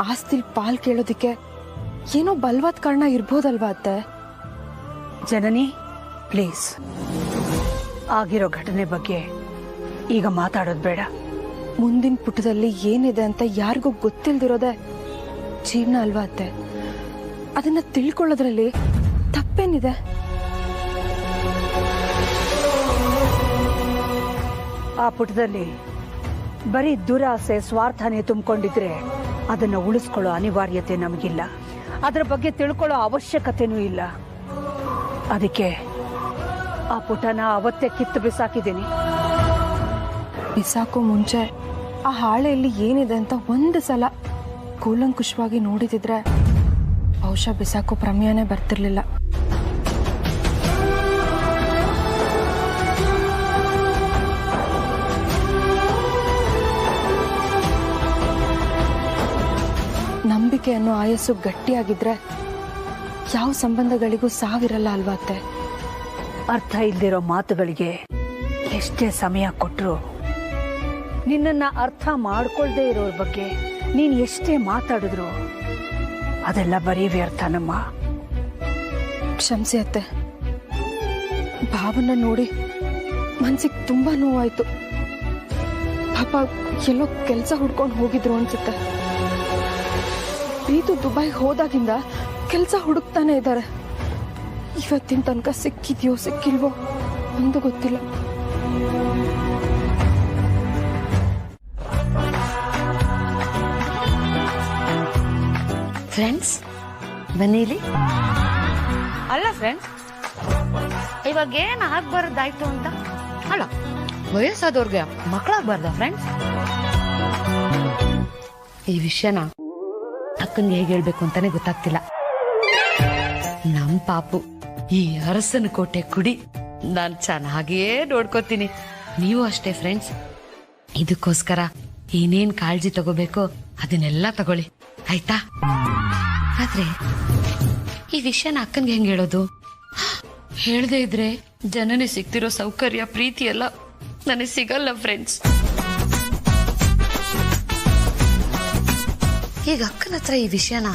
ಆಸ್ತಿಲ್ ಪಾಲ್ ಕೇಳೋದಕ್ಕೆ ಏನೋ ಬಲವಾದ ಕಾರಣ ಇರ್ಬೋದಲ್ವಾ ಅತ್ತೆ? ಜನನಿ, ಪ್ಲೀಸ್, ಆಗಿರೋ ಘಟನೆ ಬಗ್ಗೆ ಈಗ ಮಾತಾಡೋದು ಬೇಡ. ಮುಂದಿನ ಪುಟದಲ್ಲಿ ಏನಿದೆ ಅಂತ ಯಾರಿಗೂ ಗೊತ್ತಿಲ್ದಿರೋದೆ ಜೀವನ ಅಲ್ವಾ ಅತ್ತೆ? ಅದನ್ನ ತಿಳ್ಕೊಳ್ಳೋದ್ರಲ್ಲಿ ತಪ್ಪೇನಿದೆ? ಆ ಪುಟದಲ್ಲಿ ಬರೀ ದುರಾಸೆ, ಸ್ವಾರ್ಥನೇ ತುಂಬಿಕೊಂಡಿದ್ರೆ ಅದನ್ನು ಉಳಿಸ್ಕೊಳ್ಳೋ ಅನಿವಾರ್ಯತೆ ನಮಗಿಲ್ಲ. ಅದರ ಬಗ್ಗೆ ತಿಳ್ಕೊಳ್ಳೋ ಅವಶ್ಯಕತೆನೂ ಇಲ್ಲ. ಅದಕ್ಕೆ ಆ ಪುಟನ ಅವತ್ತೇ ಕಿತ್ತು ಬಿಸಾಕಿದ್ದೀನಿ. ಬಿಸಾಕೋ ಮುಂಚೆ ಆ ಹಾಳೆಯಲ್ಲಿ ಏನಿದೆ ಅಂತ ಒಂದು ಸಲ ಕೂಲಂಕುಷವಾಗಿ ನೋಡಿದಿದ್ರೆ ಬಹುಶಃ ಬಿಸಾಕೋ ಪ್ರಮೇಯನೇ ಬರ್ತಿರ್ಲಿಲ್ಲ. ನಂಬಿಕೆ ಅನ್ನೋ ಆಯಸ್ಸು ಗಟ್ಟಿಯಾಗಿದ್ರೆ ಯಾವ ಸಂಬಂಧಗಳಿಗೂ ಸಾವಿರಲ್ಲ ಅಲ್ವಾ ಅತ್ತೆ? ಅರ್ಥ ಇಲ್ದಿರೋ ಮಾತುಗಳಿಗೆ ಎಷ್ಟೇ ಸಮಯ ಕೊಟ್ಟರು, ನಿನ್ನನ್ನ ಅರ್ಥ ಮಾಡ್ಕೊಳ್ದೇ ಇರೋರ ಬಗ್ಗೆ ನೀನ್ ಎಷ್ಟೇ ಮಾತಾಡಿದ್ರು ಅದೆಲ್ಲ ಬರೀ ವ್ಯರ್ಥನಮ್ಮ. ಕ್ಷಮಿಸಿ ಅತ್ತೆ, ಭಾವನ ನೋಡಿ ಮನ್ಸಿಗೆ ತುಂಬಾ ನೋವಾಯ್ತು. ಪಾಪ ಎಲ್ಲೋ ಕೆಲಸ ಹುಡ್ಕೊಂಡು ಹೋಗಿದ್ರು ಅನ್ಸುತ್ತೆ. ಪ್ರೀತು ದುಬೈ ಹೋದಾಗಿಂದ ಕೆಲಸ ಹುಡುಕ್ತಾನೆ ಇದ್ದಾರೆ. ಇವತ್ತಿನ ತನಕ ಸಿಕ್ಕಿದ್ಯೋ ಸಿಕ್ಕಿಲ್ವೋ ಒಂದು ಗೊತ್ತಿಲ್ಲ. ಫ್ರೆಂಡ್ಸ್ ಬನ್ನಿಲಿ. ಅಲ್ಲ ಫ್ರೆಂಡ್ಸ್, ಇವಾಗ ಏನ್ ಆಗ್ಬಾರ್ದಾಯ್ತು ಅಂತ ಅಲ್ಲ, ವಯಸ್ಸಾದವ್ರಿಗೆ ಮಕ್ಕಳಾಗ್ಬಾರ್ದ ಫ್ರೆಂಡ್ಸ್? ಈ ವಿಷಯನ ಅಕ್ಕನ್ಗೆ ಹೇಗೆ ಹೇಳ್ಬೇಕು ಅಂತಾನೆ ಗೊತ್ತಾಗ್ತಿಲ್ಲ. ನಮ್ ಪಾಪು ಈ ಅರಸನ ಕೋಟೆ ಕುಡಿ ನಾನ್ ಚೆನ್ನಾಗಿಯೇ ನೋಡ್ಕೋತೀನಿ. ನೀವು ಅಷ್ಟೇ ಫ್ರೆಂಡ್ಸ್. ಇದಕ್ಕೋಸ್ಕರ ಏನೇನ್ ಕಾಳಜಿ ತಗೋಬೇಕೋ ಅದನ್ನೆಲ್ಲ ತಗೊಳ್ಳಿ, ಆಯ್ತಾ? ಆದ್ರೆ ಈ ವಿಷಯನ ಅಕ್ಕನ್ಗೆ ಹೆಂಗ್ ಹೇಳೋದು? ಹೇಳ್ದೆ ಇದ್ರೆ ಜನನೇ ಸಿಗ್ತಿರೋ ಸೌಕರ್ಯ, ಪ್ರೀತಿ ಎಲ್ಲ ನನಗೆ ಸಿಗಲ್ಲ ಫ್ರೆಂಡ್ಸ್. ಈಗ ಅಕ್ಕನ ಹತ್ರ ಈ ವಿಷಯನ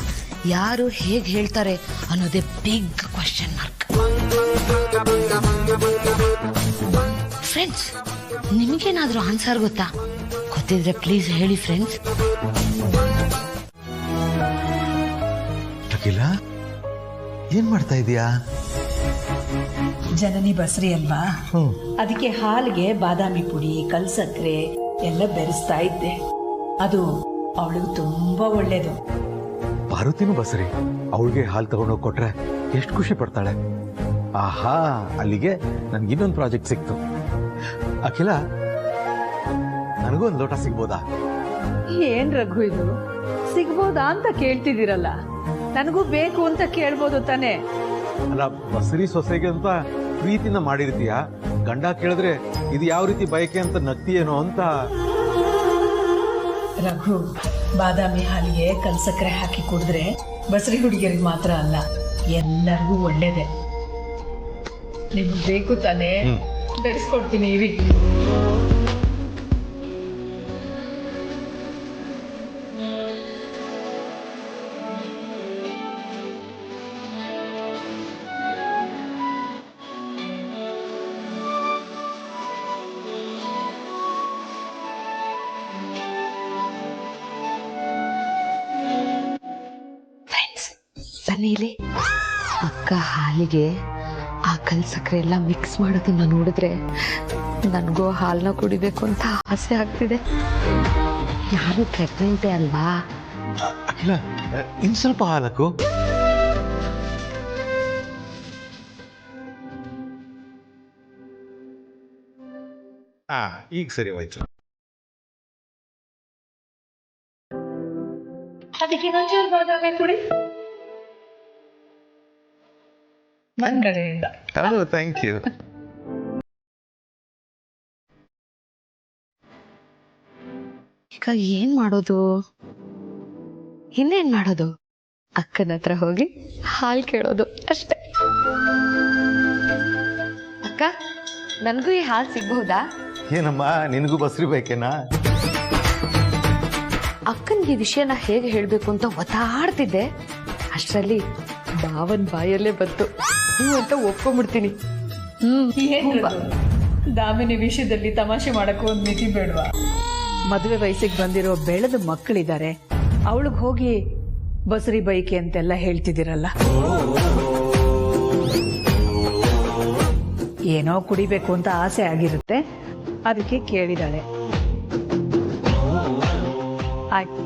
ಯಾರು ಹೇಗ್ ಹೇಳ್ತಾರೆ ಅನ್ನೋದೇ ಬಿಗ್ ಕ್ವಶನ್ ಮಾರ್ಕ್. ಫ್ರೆಂಡ್ಸ್, ನಿಮ್ಗೇನಾದ್ರೂ ಆನ್ಸರ್ ಗೊತ್ತಾ? ಗೊತ್ತಿದ್ರೆ ಪ್ಲೀಸ್ ಹೇಳಿ ಫ್ರೆಂಡ್ಸ್. ಅಖಿಲ, ಏನ್ ಮಾಡ್ತಾ ಇದೀಯಾ? ಜನನಿ ಬಸ್ರಿ ಅಲ್ವಾ, ಅದಕ್ಕೆ ಹಾಲಿಗೆ ಬಾದಾಮಿ ಪುಡಿ, ಕಲ್ಸಕ್ರೆ ಎಲ್ಲ ಬೆರೆಸ್ತಾ ಇದ್ದೆ. ಅದು ಅವಳಿಗೆ ತುಂಬಾ ಒಳ್ಳೇದು. ಪಾರ್ವತಿನೂ ಬಸರಿ ಅವಳಿಗೆ ಹಾಲು ತಗೊಂಡೋಗಿ ಕೊಟ್ರೆ ಎಷ್ಟು ಖುಷಿ ಪಡ್ತಾಳೆ. ಆಹಾ, ಅಲ್ಲಿಗೆ ನನ್ಗೆ ಇನ್ನೊಂದು ಪ್ರಾಜೆಕ್ಟ್ ಸಿಕ್ತು. ಅಖಿಲ, ನನಗೂ ಒಂದು ಲೋಟ ಸಿಗ್ಬೋದಾ? ಏನ್ ರಘು ಇದು, ಸಿಗ್ಬೋದಾ ಅಂತ ಕೇಳ್ತಿದ್ದೀರಲ್ಲ? ನನಗೂ ಬೇಕು ಅಂತ ಕೇಳ್ಬೋದು ತಾನೆ. ಅಲ್ಲ, ಬಸರಿ ಸೊಸೆಗೆ ಅಂತ ಪ್ರೀತಿನ ಮಾಡಿರ್ತೀಯ, ಗಂಡ ಕೇಳಿದ್ರೆ ಇದು ಯಾವ ರೀತಿ ಬಯಕೆ ಅಂತ ನಗ್ತೀಯೇನೋ ಅಂತ. ರಘು, ಬಾದಾಮಿ ಹಾಲಿಗೆ ಕಲ್ಸಕ್ಕರೆ ಹಾಕಿ ಕುಡಿದ್ರೆ ಬಸರಿ ಹುಡುಗಿಯರಿಗೆ ಮಾತ್ರ ಅಲ್ಲ, ಎಲ್ಲರಿಗೂ ಒಳ್ಳೇದೆ. ನಿಮ್ಗೆ ಬೇಕು ತಾನೆ? ಬೆರೆಸ್ಕೊಡ್ತೀನಿ ಇರಿ. ಬನ್ನಿಲಿ. ಅಕ್ಕ ಹಾಲಿಗೆ ಆ ಕಲ್ಸಕ್ರೆ ಎಲ್ಲ ಮಿಕ್ಸ್ ಮಾಡೋದನ್ನ ನೋಡಿದ್ರೆ ನನಗೂ ಹಾಲನ್ನ ಕುಡಿಬೇಕು ಅಂತ ಆಸೆ ಆಗ್ತಿದೆ. ಯಾರು ಪ್ರೆಗ್ನೆಂಟೇ ಅಲ್ವಾ? ಅಖಿಲ, ಇನ್ ಸ್ವಲ್ಪ ಹಾಲಕ್ಕು. ಈಗ ಸರಿ ಹೋಯ್ತು. ಅದಕ್ಕೆ ನಂಚೂರು ಬಾದಾಮಿ ಕುಡಿ. Thank you. ಈಗ ಏನ್ ಮಾಡೋದು? ಇನ್ನೇನ್ ಮಾಡೋದು? ಅಕ್ಕನ ಹತ್ರ ಹೋಗಿ ಹಾಲು ಕೇಳೋದು ಅಷ್ಟೆ. ಅಕ್ಕ, ನನಗೂ ಈ ಹಾಲು ಸಿಗ್ಬಹುದಾ? ಏನಮ್ಮ, ನಿನಗೂ ಬಸ್ರಿ ಬೇಕೇನಾ? ಅಕ್ಕನಿಗೆ ಈ ವಿಷಯನ ಹೇಗೆ ಹೇಳ್ಬೇಕು ಅಂತ ಒತ್ತಾಡ್ತಿದ್ದೆ. ಅಷ್ಟರಲ್ಲಿ ಭಾವನ್ ಬಾಯಲ್ಲೇ ಬಂತು. ನೀವು ಅಂತ ಒಪ್ಕೊಂಡ್ಬಿಡ್ತೀನಿ. ದಾಮಿನಿ ವಿಷಯದಲ್ಲಿ ತಮಾಷೆ ಮಾಡಕ್ಕೂ ಒಂದು ಮಿತಿ ಬೇಡವಾ? ಮದುವೆ ವಯಸ್ಸಿಗೆ ಬಂದಿರೋ ಬೆಳೆದ ಮಕ್ಕಳಿದ್ದಾರೆ, ಅವಳಿಗೆ ಹೋಗಿ ಬಸರಿ ಬೈಕೆ ಅಂತೆಲ್ಲ ಹೇಳ್ತಿದ್ದೀರಲ್ಲ. ಏನೋ ಕುಡಿಬೇಕು ಅಂತ ಆಸೆ ಆಗಿರುತ್ತೆ, ಅದಕ್ಕೆ ಕೇಳಿದಾಳೆ. ಆಯ್ತು,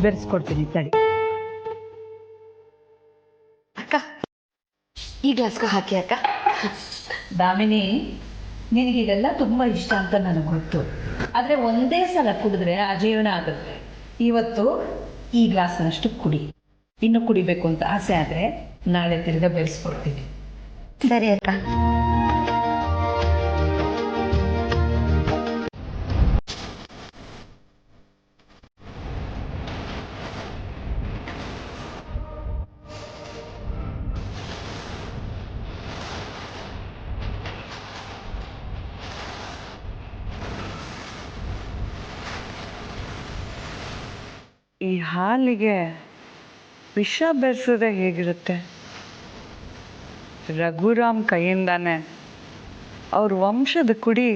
ಬೆರೆಸ್ಕೊಡ್ತೀನಿ ತಡಿ. ಅಕ್ಕ, ಈ ಗ್ಲಾಸ್ಗೂ ಹಾಕಿ ಅಕ್ಕ. ದಾಮಿನಿ, ನಿನಗಿದೆಲ್ಲ ತುಂಬಾ ಇಷ್ಟ ಅಂತ ನನಗೆ ಗೊತ್ತು. ಆದ್ರೆ ಒಂದೇ ಸಲ ಕುಡಿದ್ರೆ ಅಜೀರ್ಣ ಆಗುತ್ತೆ. ಇವತ್ತು ಈ ಗ್ಲಾಸ್ನಷ್ಟು ಕುಡಿ. ಇನ್ನು ಕುಡಿಬೇಕು ಅಂತ ಆಸೆ ಆದ್ರೆ ನಾಳೆ ತಿರ್ಗಾ ಬೆರೆಸ್ಕೊಡ್ತೀನಿ. ಸರಿ ಅಕ್ಕ. ಈ ಹಾಲಿಗೆ ವಿಷ ಬೆರೆಸಿದ್ರೆ ಹೇಗಿರುತ್ತೆ? ರಘುರಾಮ್ ಕೈಯಿಂದಾನೆ ಅವ್ರ ವಂಶದ ಕುಡಿ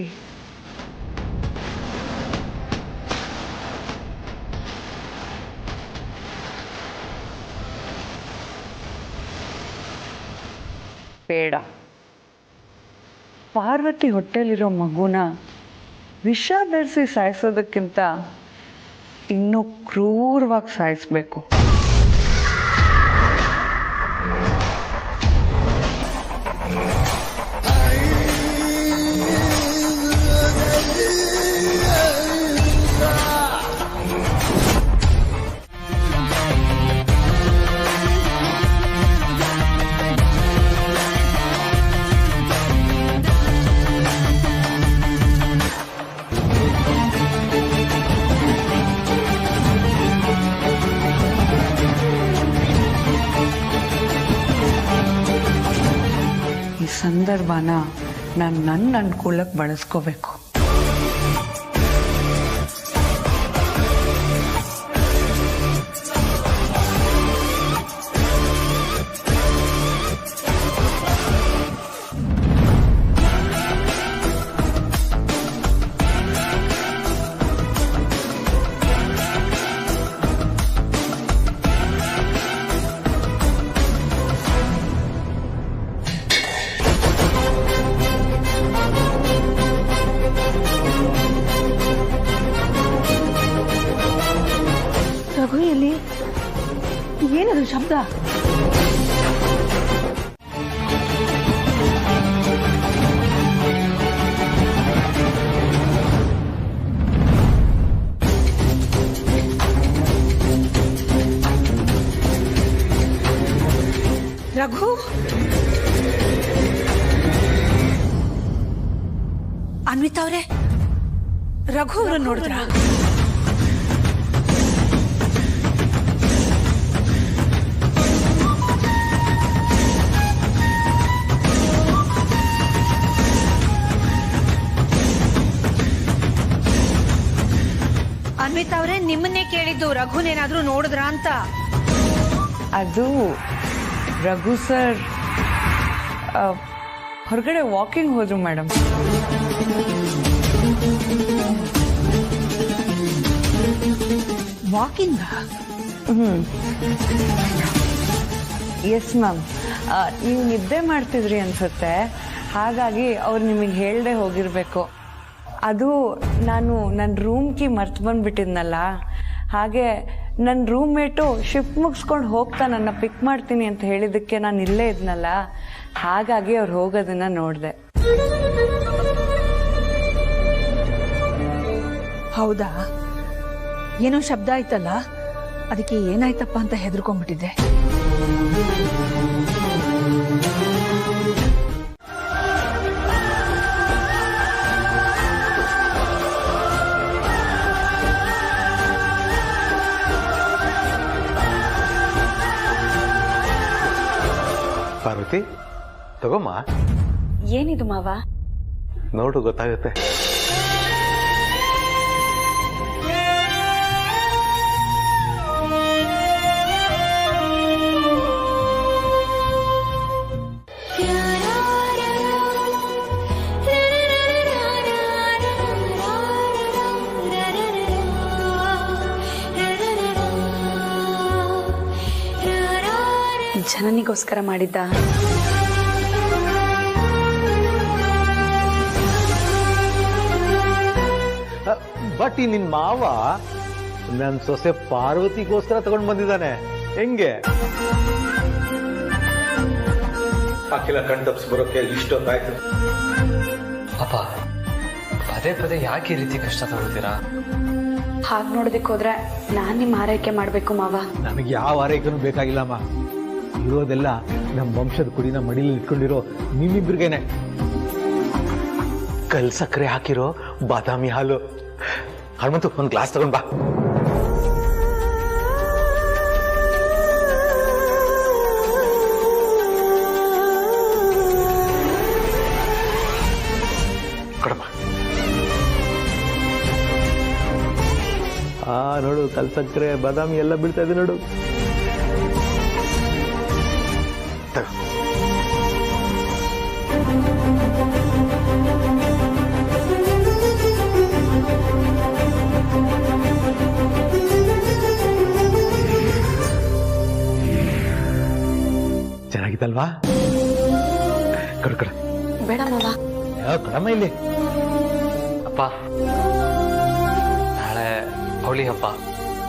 ಬೇಡ. ಪಾರ್ವತಿ ಹೊಟ್ಟೆಲಿರೋ ಮಗುನ ವಿಷ ಬೆರೆಸಿ ಸಾಯಿಸೋದಕ್ಕಿಂತ ಇನ್ನೂ ಕ್ರೂರವಾಗಿ ಸಾಯಿಸ್ಬೇಕು. ಸಂದರ್ಭನ ನಾನು ನನ್ನ ಅನುಕೂಲಕ್ಕೆ ಬಳಸ್ಕೋಬೇಕು. ರಘು ಎಲ್ಲಿ? ಏನದು ಶಬ್ದ? ರಘು, ಅನ್ವಿತಾ ಅವರೇ, ರಘು ಅವ್ರನ್ನ ನೋಡಿದ್ರ? ಅನ್ವಿತಾ ಅವರೇ, ನಿಮ್ಮನ್ನೇ ಕೇಳಿದ್ದು, ರಘುನೇನಾದ್ರೂ ನೋಡಿದ್ರ ಅಂತ. ಅದು ರಘು ಸರ್ ಹೊರಗಡೆ ವಾಕಿಂಗ್ ಹೋದ್ರು ಮೇಡಮ್. ವಾಕಿಂಗ್? Yes ma'am. ನೀವು ನಿದ್ದೆ ಮಾಡ್ತಿದ್ರಿ ಅನ್ಸುತ್ತೆ, ಹಾಗಾಗಿ ಅವ್ರು ನಿಮಗೆ ಹೇಳ್ದೆ ಹೋಗಿರ್ಬೇಕು. ಅದು ನಾನು ನನ್ನ ರೂಮ್ ಕೀ ಮರ್ತು ಬಂದ್ಬಿಟ್ಟಿದ್ನಲ್ಲ, ಹಾಗೆ ನನ್ನ ರೂಮ್ ಮೇಟು ಶಿಫ್ಟ್ ಮುಗಿಸ್ಕೊಂಡು ಹೋಗ್ತಾ ನನ್ನ ಪಿಕ್ ಮಾಡ್ತೀನಿ ಅಂತ ಹೇಳಿದ್ದಕ್ಕೆ ನಾನು ಇಲ್ಲೇ ಇದ್ನಲ್ಲ, ಹಾಗಾಗಿ ಅವ್ರು ಹೋಗೋದನ್ನ ನೋಡಿದೆ. ಹೌದಾ? ಏನೋ ಶಬ್ದ ಆಯ್ತಲ್ಲ, ಅದಕ್ಕೆ ಏನಾಯ್ತಪ್ಪ ಅಂತ ಹೆದರ್ಕೊಂಡ್ಬಿಟ್ಟಿದ್ದೆ. ಪಾರ್ವತಿ ತಗೋಮ್ಮ. ಏನಿದು ಮಾವ? ನೋಡು ಗೊತ್ತಾಗುತ್ತೆ. ಜನನಿಗೋಸ್ಕರ ಮಾಡಿದ್ದ? ಬಟ್ ಈ ನಿನ್ ಮಾವ ನನ್ ಸೊಸೆ ಪಾರ್ವತಿಗೋಸ್ಕರ ತಗೊಂಡ್ ಬಂದಿದ್ದಾನೆ. ಹೆಂಗೆ ಅಖಿಲ ಕಣ್ ತಪ್ಪಿಸಿ ಬರೋಕೆ ಇಷ್ಟೊತ್ತಾಯ್ತು. ಅಪ್ಪ ಪದೇ ಪದೇ ಯಾಕೆ ಈ ರೀತಿ ಕಷ್ಟ ತಗೊಳ್ತೀರಾ? ಹಾಗೆ ನೋಡೋದಕ್ಕೆ ಹೋದ್ರೆ ನಾನ್ ನಿಮ್ ಆರೈಕೆ ಮಾಡ್ಬೇಕು ಮಾವ. ನನಗೆ ಯಾವ ಆರೈಕೆನೂ ಬೇಕಾಗಿಲ್ಲಮ್ಮ. ಇರೋದೆಲ್ಲ ನಮ್ಮ ವಂಶದ ಕುಡಿನ ಮಡಿಲಿ ಇಟ್ಕೊಂಡಿರೋ ನಿಮ್ಮಿಬ್ರಿಗೇನೆ. ಕಲ್ ಸಕ್ಕರೆ ಹಾಕಿರೋ ಬಾದಾಮಿ ಹಾಲು. ಹನುಮಂತು ಒಂದು ಗ್ಲಾಸ್ ತಗೊಂಡ್ ಬಾ. ಕೊಡಮ್ಮ. ನೋಡು ಕಲ್ ಸಕ್ಕರೆ ಬಾದಾಮಿ ಎಲ್ಲ ಬೀಳ್ತಾ ಇದೆ ನೋಡು. ಚೆನ್ನಾಗಿತ್ತಲ್ವಾ? ಕೊಡು ಕೊಡು. ಬೇಡ ಮಾವ. ಕೊಡಮ್ಮ ಇಲ್ಲಿ. ಅಪ್ಪ ನಾಳೆ ಹೋಳಿ ಹಬ್ಬ.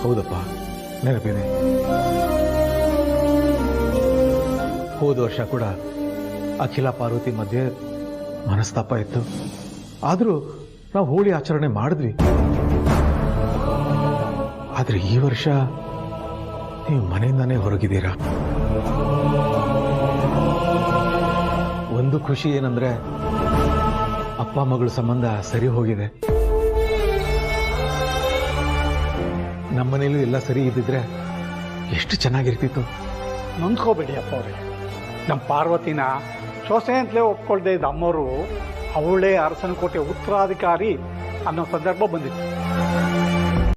ಹೌದಪ್ಪ, ನೆನಪಿದೆ. ಹೋದ ವರ್ಷ ಕೂಡ ಅಖಿಲ ಪಾರ್ವತಿ ಮಧ್ಯೆ ಮನಸ್ತಾಪ ಇತ್ತು. ಆದರೂ ನಾವು ಹೋಳಿ ಆಚರಣೆ ಮಾಡಿದ್ವಿ. ಆದ್ರೆ ಈ ವರ್ಷ ನೀವು ಮನೆಯಿಂದಾನೇ ಹೊರಗಿದ್ದೀರಾ. ಒಂದು ಖುಷಿ ಏನಂದ್ರೆ ಅಪ್ಪ ಮಗಳ ಸಂಬಂಧ ಸರಿ ಹೋಗಿದೆ. ನಮ್ಮನೇಲೂ ಎಲ್ಲ ಸರಿ ಇದ್ದಿದ್ರೆ ಎಷ್ಟು ಚೆನ್ನಾಗಿರ್ತಿತ್ತು. ನೊಂದ್ಕೋಬೇಡಿ ಅಪ್ಪ ಅವ್ರೆ. ನಮ್ಮ ಪಾರ್ವತಿನ ಸೊಸೆ ಅಂತಲೇ ಒಪ್ಕೊಳ್ದೇ ಇದ್ದ ಅಮ್ಮವರು ಅವಳೇ ಅರಸನಕೋಟೆ ಉತ್ತರಾಧಿಕಾರಿ ಅನ್ನೋ ಸಂದರ್ಭ ಬಂದಿತ್ತು.